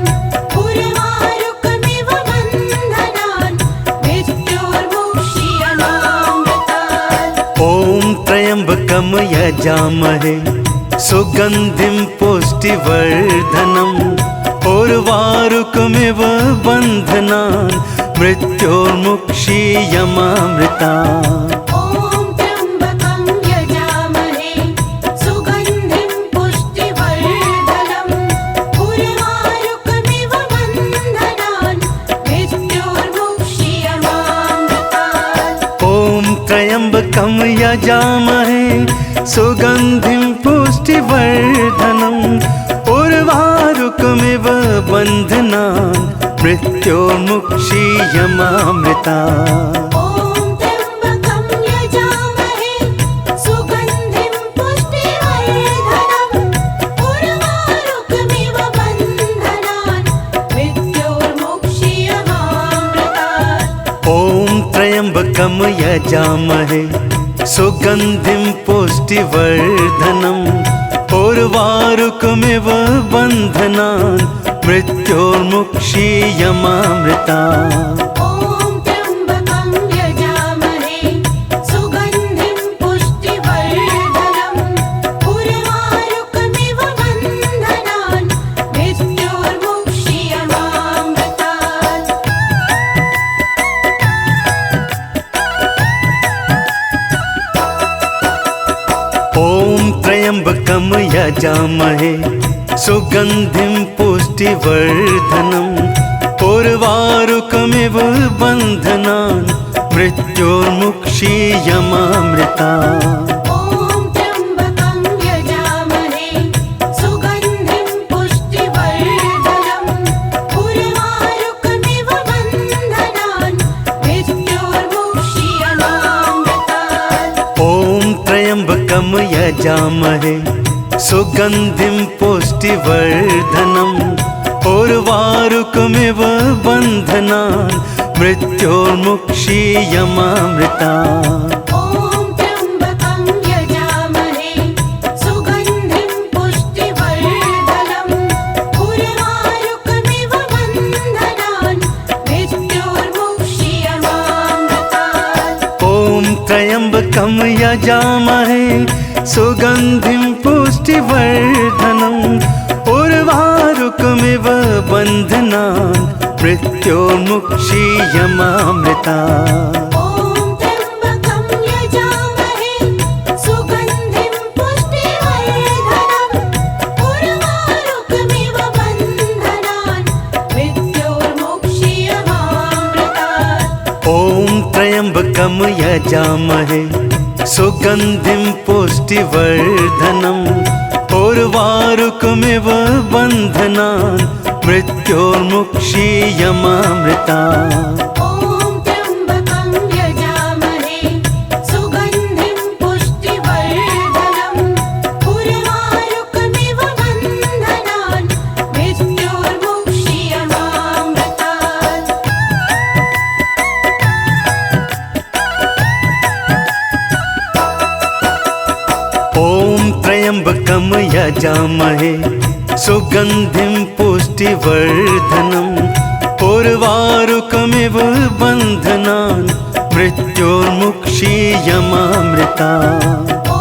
उर्वारुकमिव बन्धनान् मृत्योर्मुक्षीयमामृतात्। ॐ त्र्यम्बकं यजामहे सुगन्धिं पुष्टिवर्धनम् उर्वारुकमिव बन्धनान् मृत्योर्मुक्षीयमामृतात्। ॐ त्र्यम्बकं यजामहे सुगन्धिं पुष्टिवर्धनम् उर्वारुकमिव बन्धनान् मृत्योर्मुक्षीयमामृतात्। ॐ त्र्यम्बकं यजामहे सुगन्धिं पुष्टिवर्धनम् उर्वारुकमिव बन्धनान् मृत्योर्मुक्षीयमामृतात्। ॐ त्र्यम्बकं यजामहे सुगन्धिं पुष्टिवर्धनम् उर्वारुकमिव बन्धनान् मृत्योर्मुक्षीयमामृतात्। ॐ त्र्यम्बकं यजामहे सुगन्धिं पुष्टिवर्धनम् उर्वारुकमिव बन्धनान् मृत्योर्मुक्षीयमामृतात्। ॐ त्र्यम्बकं यजामहे सुगन्धिं पुष्टिवर्धनम् उर्वारुकमिव बन्धनान् मृत्योर्मुक्षीयमामृतात्। ॐ त्र्यम्बकं यजामहे सुगन्धिं पुष्टिवर्धनम् उर्वारुकमिव बन्धनान् मृत्योर्मुक्षीयमामृतात्। ॐ त्र्यम्बकं यजामहे सुगन्धिं पुष्टिवर्धनम् उर्वारुकमिव बन्धनान् मृत्योर्मुक्षीयमामृतात्। ॐ त्र्यम्बकं यजामहे सुगन्धिं पुष्टिवर्धनम् उर्वारुकमिव बन्धनान् मृत्योर्मुक्षीयमामृतात्। ॐ त्र्यम्बकं यजामहे सुगन्धिं पुष्टिवर्धनम् उर्वारुकमिव बन्धनान् मृत्योर्मुक्षीयमामृतात्। ॐ त्र्यम्बकं यजामहे सुगन्धिं पुष्टिवर्धनम् उर्वारुकमिव बन्धनान् मृत्योर्मुक्षीयमामृतात्। ॐ त्र्यम्बकं यजामहे सुगन्धिं पुष्टिवर्धनम् उर्वारुकमिव बन्धनान् मृत्योर्मुक्षीयमामृतात्। ॐ त्र्यम्बकं यजामहे सुगन्धिं पुष्टिवर्धनम् उर्वारुकमिव बन्धनान् मृत्योर्मुक्षीयमामृतात्। ॐ त्र्यम्बकं यजामहे सुगन्धिं पुष्टिवर्धनम् उर्वारुकमिव बन्धनान् मृत्योर्मुक्षीयमामृतात्। ॐ त्र्यम्बकं यजामहे सुगन्धिं पुष्टिवर्धनम् उर्वारुकमिव बन्धनान् मृत्योर्मुक्षीयमामृतात्। ॐ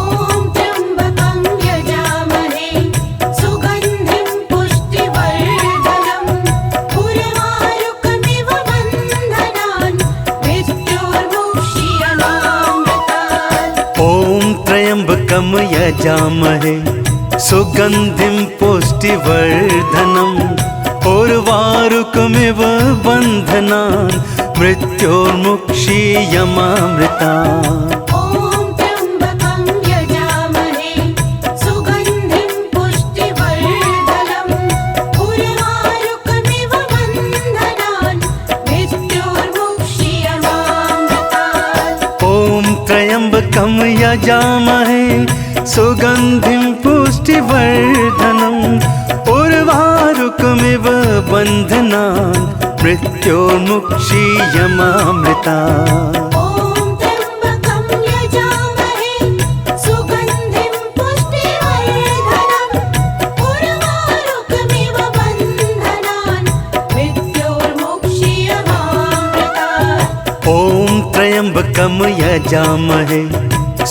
त्र्यम्बकं यजामहे सुगन्धिं पुष्टिवर्धनम् उर्वारुकमिव बन्धनान् मृत्योर्मुक्षीयमामृतात्। ॐ त्र्यम्बकं यजामहे सुगन्धिं पुष्टिवर्धनम् उर्वारुकमिव बन्धनान् मृत्योर्मुक्षीयमामृतात्। ॐ त्र्यम्बकं यजामहे सुगन्धिं पुष्टिवर्धनम् उर्वारुकमिव बन्धनान् मृत्योर्मुक्षीयमामृतात्। ॐ त्र्यम्बकं यजामहे सुगन्धिं पुष्टिवर्धनम् उर्वारुकमिव बन्धनान् मृत्योर्मुक्षीयमामृतात्। ॐ त्र्यम्बकं यजामहे सुगन्धिं पुष्टिवर्धनम् उर्वारुकमिव बन्धनान् मृत्योर्मुक्षीयमामृतात्। ॐ त्र्यम्बकं यजामहे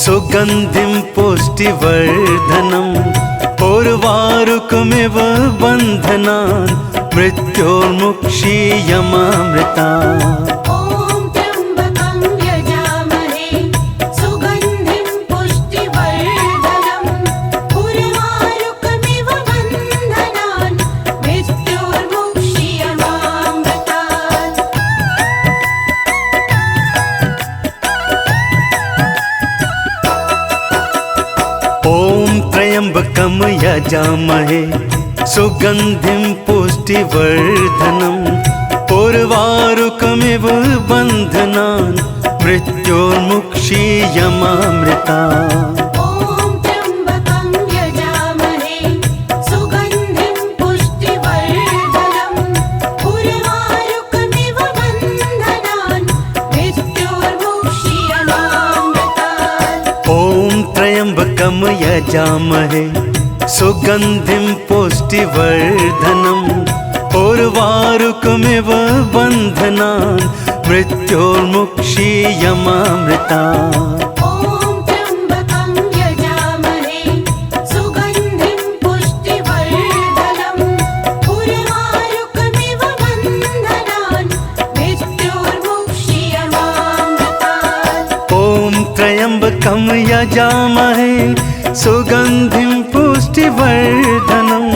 सुगन्धिं पुष्टिवर्धनम् उर्वारुकमिव बन्धनान् मृत्योर्मुक्षीयमामृतात्। ॐ त्र्यम्बकं यजामहे सुगन्धिं पुष्टिवर्धनम् उर्वारुकमिव बन्धनान् मृत्योर्मुक्षीयमामृतात्। ॐ त्र्यम्बकं यजामहे सुगन्धिं पुष्टिवर्धनम् उर्वारुकमिव बन्धनान् मृत्योर्मुक्षीयमामृतात्। ॐ त्र्यम्बकं यजामहे सुगन्धिं पुष्टिवर्धनम् उर्वारुकमिव बन्धनान् मृत्योर्मुक्षीयमामृतात्। ॐ त्र्यम्बकं यजामहे सुगन्धिं पुष्टिवर्धनम् उर्वारुकमिव बन्धनान् मृत्योर्मुक्षीयमामृतात्। ॐ त्र्यम्बकं यजामहे सुगन्धिं पुष्टिवर्धनम् उर्वारुकमिव बन्धनान् मृत्योर्मुक्षीयमामृतात्। ॐ त्र्यम्बकं यजामहे सुगन्धिं पुष्टिवर्धनम्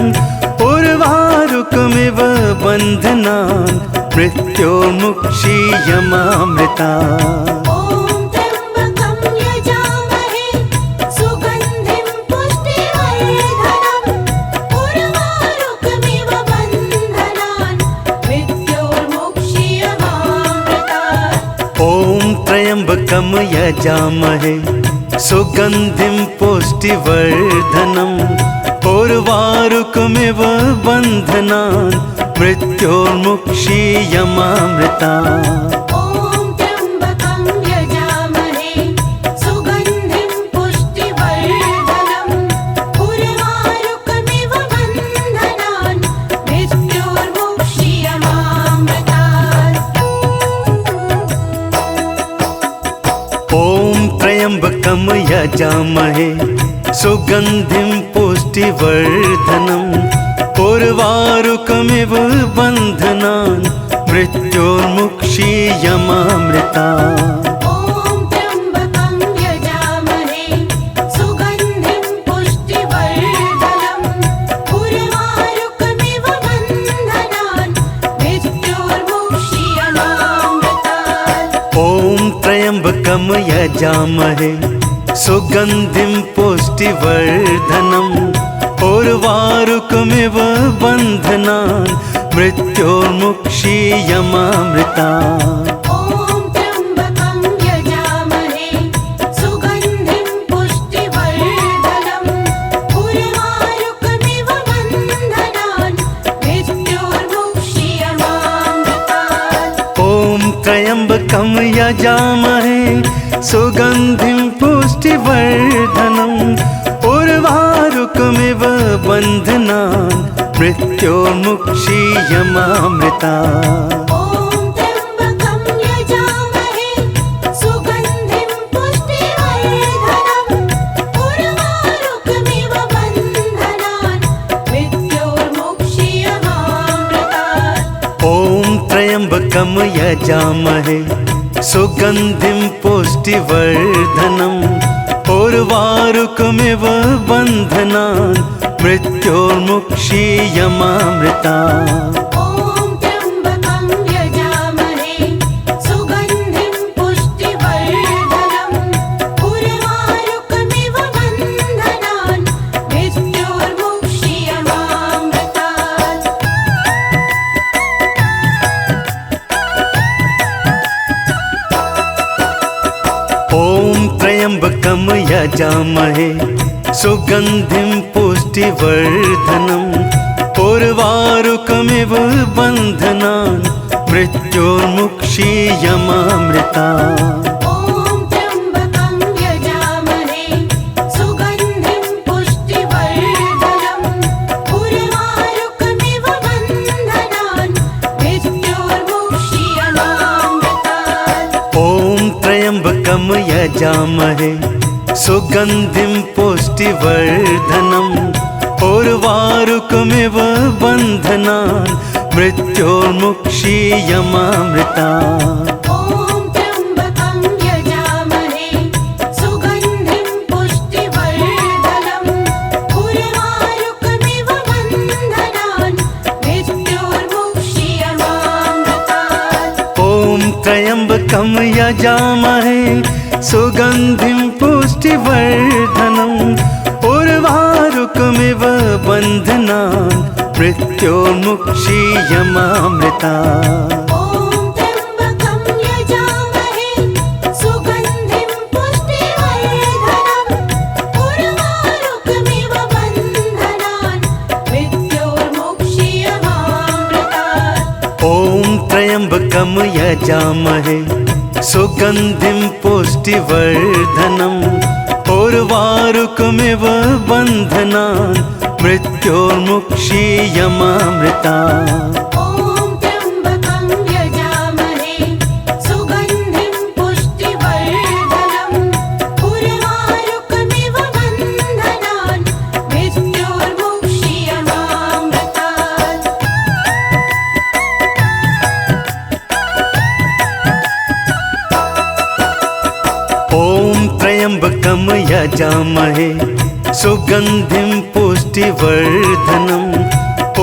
उर्वारुकमिव बन्धनान् मृत्योर्मुक्षीयमामृतात्। ॐ त्र्यम्बकं यजामहे सुगन्धिं पुष्टिवर्धनम् उर्वारुकमिव बन्धनान् मृत्योर्मुक्षीयमामृतात्। ॐ त्र्यम्बकं यजामहे सुगन्धिं पुष्टिवर्धनम् उर्वारुकमिव बन्धनान् मृत्योर्मुक्षीयमामृतात्। ॐ त्र्यम्बकं यजामहे सुगन्धिं पुष्टिवर्धनम् उर्वारुकमिव बन्धनान् मृत्योर्मुक्षीयमामृतात्। ॐ त्र्यम्बकं यजामहे सुगन्धिं पुष्टिवर्धनम् उर्वारुकमिव बन्धनान् मृत्योर्मुक्षीयमामृतात्। ॐ त्र्यम्बकं यजामहे सुगन्धिं पुष्टिवर्धनम् उर्वारुकमिव बन्धनान् मृत्योर्मुक्षीयमामृतात्। ॐ त्र्यम्बकं यजामहे सुगन्धिं पुष्टिवर्धनम् उर्वारुकमिव बन्धनान् मृत्योर्मुक्षीयमामृतात्। ॐ त्र्यम्बकं यजामहे सुगन्धिं पुष्टिवर्धनम् उर्वारुकमिव बन्धनान् मृत्योर्मुक्षीयमामृतात्। ॐ त्र्यम्बकं यजामहे सुगन्धिं पुष्टिवर्धनम् उर्वारुकमिव बन्धनान् मृत्योर्मुक्षीयमामृतात्। ॐ त्र्यम्बकं यजामहे सुगन्धिं पुष्टिवर्धनम् उर्वारुकमिव बन्धनान् मृत्योर्मुक्षीयमामृतात्। ॐ त्र्यम्बकं यजामहे सुगन्धिं पुष्टिवर्धनम् उर्वारुकमिव बन्धनान् मृत्योर्मुक्षीयमामृता ॐ त्र्यम्बकं यजामहे सुगन्धिं पुष्टिवर्धनम् उर्वारुकमिव बन्धनान् मृत्योर्मुक्षीयमामृतात् ॐ त्र्यम्बकं यजामहे सुगन्धिं पुष्टिवर्धनम् उर्वारुकमिव बन्धनान् मृत्योर्मुक्षीयमामृता ॐ त्र्यम्बकं यजामहे सुगन्धिं पुष्टिवर्धनम् उर्वारुकमिव बन्धनान् मृत्योर्मुक्षीयमामृतात् ॐ त्र्यम्बकं यजामहे सुगन्धिं पुष्टिवर्धनम् उर्वारुकमिव बन्धनान् मृत्योर्मुक्षीयमामृता ॐ त्र्यम्बकं यजामहे सुगन्धिं पुष्टिवर्धनम् उर्वारुकमिव बन्धनान् मृत्योर्मुक्षीयमामृतात् ॐ त्र्यम्बकं यजामहे सुगन्धिं पुष्टिवर्धनम् उर्वारुकमिव बन्धनान् मृत्योर्मुक्षीयमामृता ॐ त्र्यम्बकं यजामहे सुगन्धिं पुष्टिवर्धनम् उर्वारुकमिव बन्धनान् मृत्योर्मुक्षीयमामृतात् ॐ त्र्यम्बकं यजामहे सुगन्धिं पुष्टिवर्धनम् उर्वारुकमिव बन्धनान् मृत्योर्मुक्षीयमामृता ॐ त्र्यम्बकं यजामहे सुगन्धिं पुष्टिवर्धनम्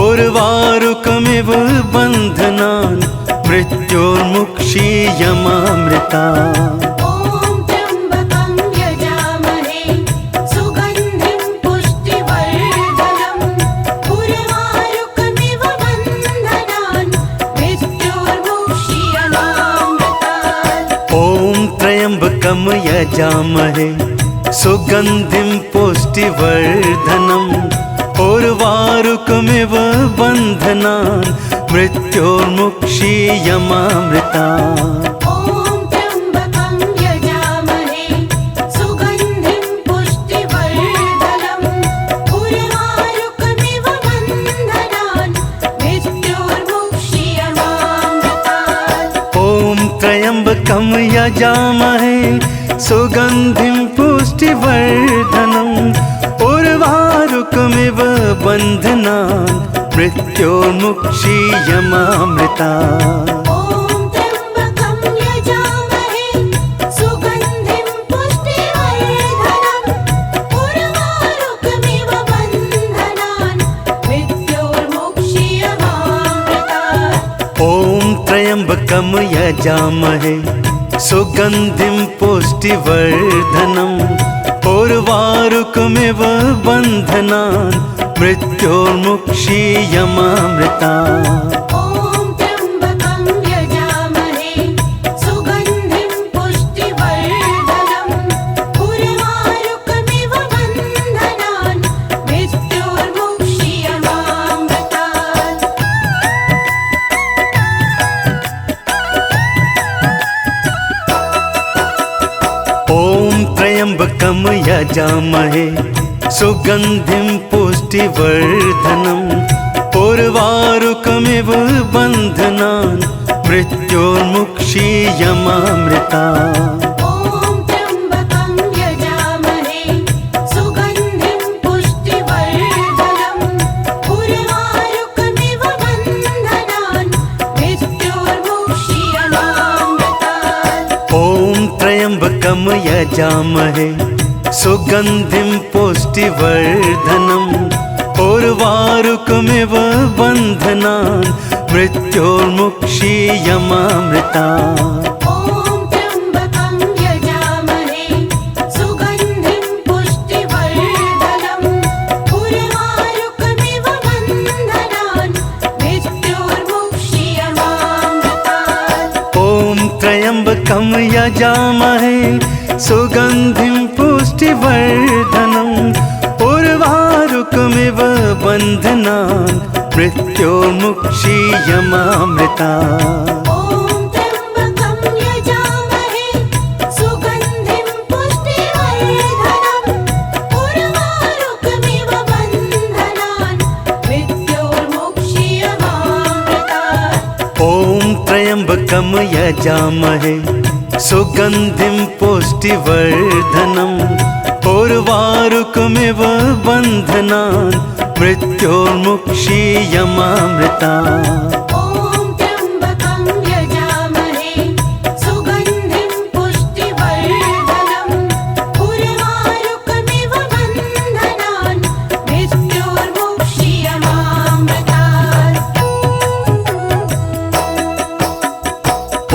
उर्वारुकमिव बन्धनान् मृत्योर्मुक्षीयमामृतात् ॐ त्र्यम्बकं यजामहे सुगन्धिं पुष्टिवर्धनम् उर्वारुकमिव बन्धनान् मृत्योर्मुक्षीयमामृता ॐ त्र्यम्बकं यजामहे सुगन्धिं पुष्टिवर्धनम् उर्वारुकमिव बन्धनान् मृत्योर्मुक्षीयमामृतात् ॐ त्र्यम्बकं यजामहे सुगन्धिं पुष्टिवर्धनम् उर्वारुकमिव बन्धनान् मृत्योर्मुक्षीयमामृता ॐ त्र्यम्बकं यजामहे सुगन्धिं पुष्टिवर्धनम् उर्वारुकमिव बन्धनान् मृत्योर्मुक्षीयमामृतात् ॐ त्र्यम्बकं यजामहे सुगन्धिं पुष्टिवर्धनम् उर्वारुकमिव बन्धनान् मृत्योर्मुक्षीयमामृता ॐ त्र्यम्बकं यजामहे सुगन्धिं पुष्टिवर्धनम् उर्वारुकमिव बन्धनान् मृत्योर्मुक्षीयमामृतात् ॐ त्र्यम्बकं यजामहे सुगन्धिं पुष्टिवर्धनम् उर्वारुकमिव बन्धनान् मृत्योर्मुक्षीयमामृता ॐ त्र्यम्बकं यजामहे सुगन्धिं पुष्टिवर्धनम् उर्वारुकमिव बन्धनान् मृत्योर्मुक्षीयमामृतात् ॐ त्र्यम्बकं यजामहे सुगन्धिं पुष्टिवर्धनम् उर्वारुकमिव बन्धनान् मृत्योर्मुक्षीयमामृता ॐ त्र्यम्बकं यजामहे सुगन्धिं पुष्टिवर्धनम् उर्वारुकमिव बन्धनान् मृत्योर्मुक्षीयमामृतात् ॐ त्र्यम्बकं यजामहे सुगन्धिं पुष्टिवर्धनम् उर्वारुकमिव बन्धनान् मृत्योर्मुक्षीयमामृतात्। ॐ त्र्यम्बकं यजामहे सुगन्धिं पुष्टिवर्धनम् उर्वारुकमिव बन्धनान् मृत्योर्मुक्षीयमामृतात्। ॐ त्र्यम्बकं यजामहे सुगन्धिं पुष्टिवर्धनम् उर्वारुकमिव बन्धनान् मृत्योर्मुक्षीयमामृतात्। ॐ त्र्यम्बकं यजामहे सुगन्धिं पुष्टिवर्धनम् उर्वारुकमिव बन्धनान् मृत्योर्मुक्षीयमामृतात्। ॐ त्र्यम्बकं यजामहे सुगन्धिं पुष्टिवर्धनम् उर्वारुकमिव बन्धनान् मृत्योर्मुक्षीयमामृतात्। ॐ त्र्यम्बकं यजामहे सुगन्धिं पुष्टिवर्धनम् उर्वारुकमिव बन्धनान् मृत्योर्मुक्षीयमामृतात्।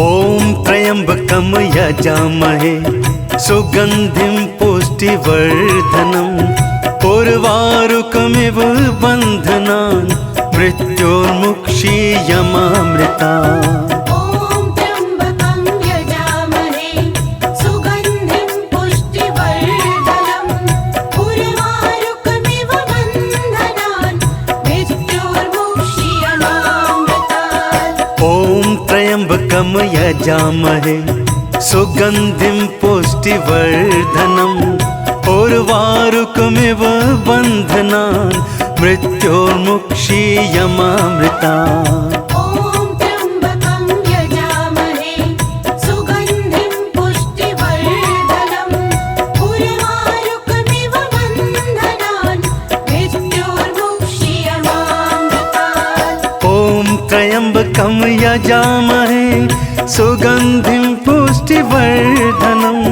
ॐ त्र्यम्बकं यजामहे सुगन्धिं पुष्टिवर्धनम् उर्वारुकमिव बन्धनान् मृत्योर्मुक्षीयमामृतात्। ॐ त्र्यम्बकं यजामहे सुगन्धिं पुष्टिवर्धनम् उर्वारुकमिव बन्धनान् मृत्योर्मुक्षीयमामृतात्। ॐ त्र्यम्बकं यजामहे सुगन्धिं पुष्टिवर्धनम् उर्वारुकमिव बन्धनान् मृत्योर्मुक्षीयमामृतात्। ॐ त्र्यम्बकं यजामहे सुगन्धिं पुष्टिवर्धनम्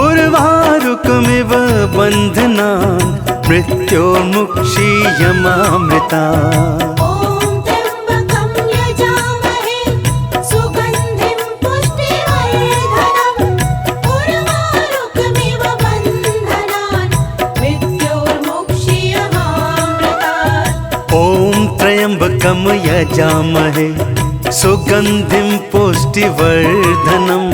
उर्वारुकमिव बन्धनान् मृत्योर्मुक्षीयमामृतात्। ॐ त्र्यम्बकं यजामहे सुगन्धिं पुष्टिवर्धनम् उर्वारुकमिव बन्धनान् मृत्योर्मुक्षीयमामृतात्। ॐ त्र्यम्बकं यजामहे सुगन्धिं पुष्टिवर्धनम् उर्वारुकमिव बन्धनान् मृत्योर्मुक्षीयमामृतात्। ॐ त्र्यम्बकं यजामहे सुगन्धिं पुष्टिवर्धनम्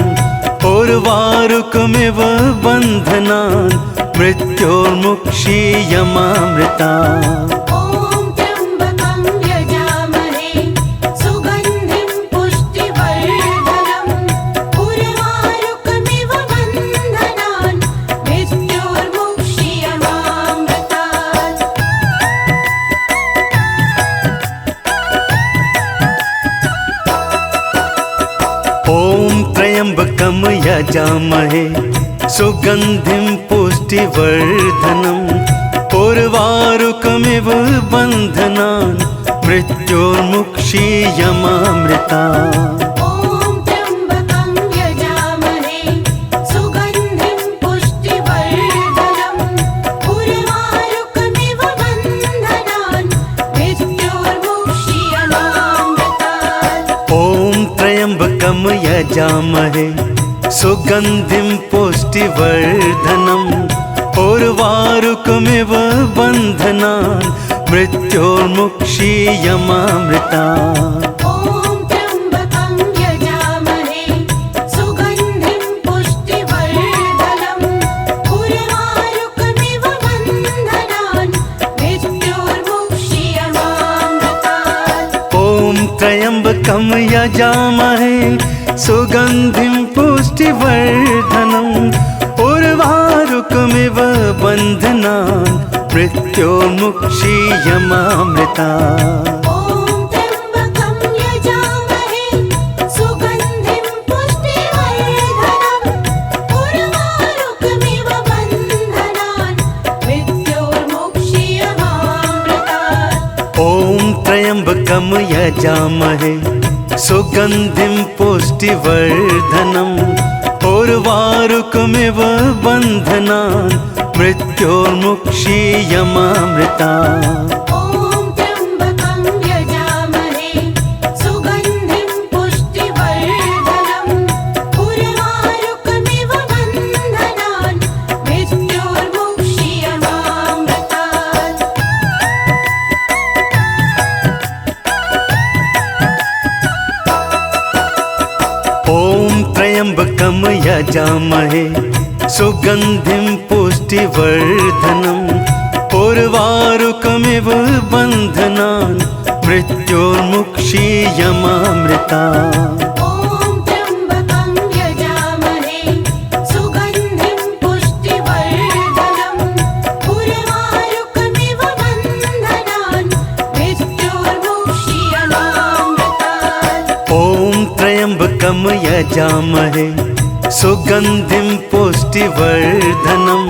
उर्वारुकमिव बन्धनान् मृत्योर्मुक्षीयमामृतात्। ॐ त्र्यम्बकं यजामहे सुगन्धिं पुष्टिवर्धनम् उर्वारुकमिव बन्धनान् मृत्योर्मुक्षीयमामृतात्। ॐ त्र्यम्बकं यजामहे सुगन्धिं पुष्टिवर्धनम् उर्वारुकमिव बन्धनान् मृत्योर्मुक्षीयमामृतात्। ॐ त्र्यम्बकं यजामहे सुगन्धिं पुष्टिवर्धनम् उर्वारुकमिव बन्धनान् मृत्योर्मुक्षीयमामृतात्। ॐ त्र्यम्बकं यजामहे सुगन्धिं पुष्टिवर्धनम् उर्वारुकमिव बन्धनान् मृत्योर्मुक्षीयमामृतात्। ॐ त्र्यम्बकं यजामहे सुगन्धिं पुष्टिवर्धनम् उर्वारुकमिव बन्धनान् मृत्योर्मुक्षीयमामृतात्। ॐ त्र्यम्बकं यजामहे सुगन्धिं पुष्टिवर्धनम् उर्वारुकमिव बन्धनान् मृत्योर्मुक्षीयमामृतात्। ॐ त्र्यम्बकं यजामहे सुगन्धिं पुष्टिवर्धनम् उर्वारुकमिव बन्धनान् मृत्योर्मुक्षीयमामृतात्। ॐ त्र्यम्बकं यजामहे सुगन्धिं पुष्टिवर्धनम् उर्वारुकमिव बन्धनान् मृत्योर्मुक्षीयमामृता ॐ त्र्यम्बकं यजामहे सुगन्धिं पुष्टिवर्धनम् उर्वारुकमिव बन्धनान् मृत्योर्मुक्षीयमामृतात् ॐ त्र्यम्बकं यजामहे सुगन्धिं पुष्टिवर्धनम् उर्वारुकमिव बन्धनान् मृत्योर्मुक्षीयमामृता ॐ त्र्यम्बकं यजामहे सुगन्धिं पुष्टिवर्धनम् उर्वारुकमिव बन्धनान् मृत्योर्मुक्षीयमामृतात् ॐ त्र्यम्बकं यजामहे सुगन्धिं पुष्टिवर्धनम्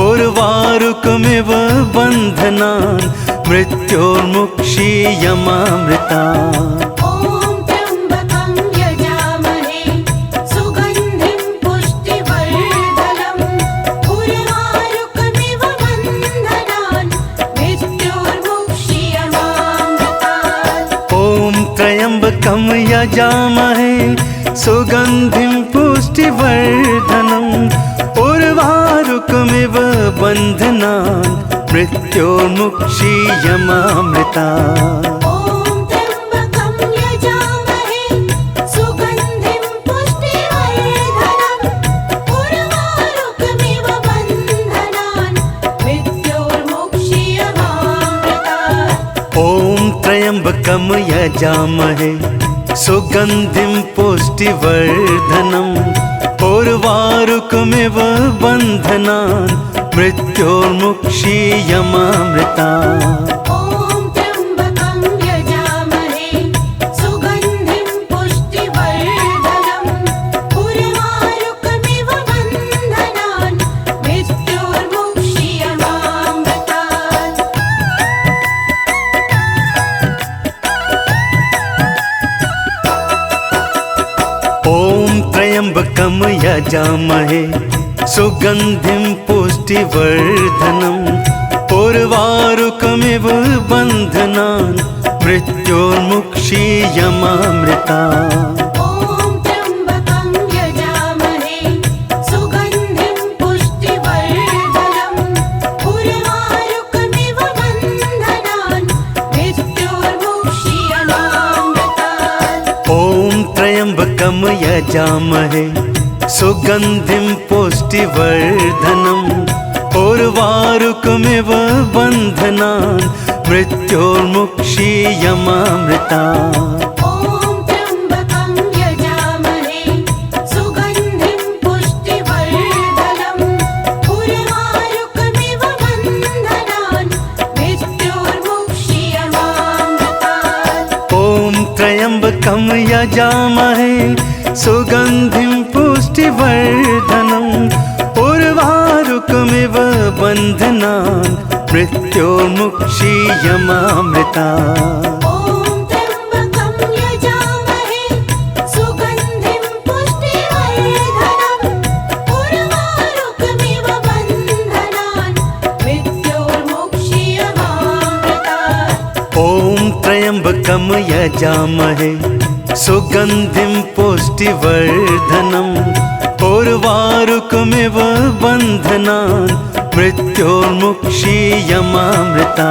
उर्वारुकमिव बन्धनान् मृत्योर्मुक्षीयमामृता ॐ त्र्यम्बकं यजामहे सुगन्धिं पुष्टिवर्धनम् उर्वारुकमिव बन्धनान् मृत्योर्मुक्षीयमामृतात् ॐ त्र्यम्बकं यजामहे सुगन्धिं पुष्टिवर्धनम् उर्वारुकमिव बन्धनान् मृत्योर्मुक्षीयमामृता ॐ त्र्यम्बकं यजामहे सुगन्धिं पुष्टिवर्धनम् उर्वारुकमिव बन्धनान् मृत्योर्मुक्षीयमामृतात् ॐ त्र्यम्बकं यजामहे सुगन्धिं पुष्टिवर्धनम् उर्वारुकमिव बन्धनान् मृत्योर्मुक्षीयमामृता ॐ त्र्यम्बकं यजामहे सुगन्धिं पुष्टिवर्धनम् उर्वारुकमिव बन्धनान् मृत्योर्मुक्षीयमामृतात् ॐ त्र्यम्बकं यजामहे सुगन्धिं पुष्टिवर्धनम् उर्वारुकमिव बन्धनान् मृत्योर्मुक्षीयमामृता ॐ त्र्यम्बकं यजामहे सुगन्धिं पुष्टिवर्धनम् उर्वारुकमिव बन्धनान् मृत्योर्मुक्षीयमामृतात् ॐ त्र्यम्बकं यजामहे सुगन्धिं पुष्टिवर्धनम् उर्वारुकमिव बन्धनान् मृत्योर्मुक्षीयमामृता ॐ त्र्यम्बकं यजामहे सुगन्धिं पुष्टिवर्धनम् उर्वारुकमिव बन्धनान् मृत्योर्मुक्षीयमामृतात् ॐ त्र्यम्बकं यजामहे सुगन्धिं पुष्टिवर्धनम् उर्वारुकमिव बन्धनान् मृत्योर्मुक्षीयमामृता ॐ त्र्यम्बकं यजामहे सुगन्धिं पुष्टिवर्धनम् उर्वारुकमिव बन्धनान् मृत्योर्मुक्षीयमामृतात् ॐ त्र्यम्बकं यजामहे सुगन्धिं पुष्टिवर्धनम् उर्वारुकमिव बन्धनान् मृत्योर्मुक्षीयमामृता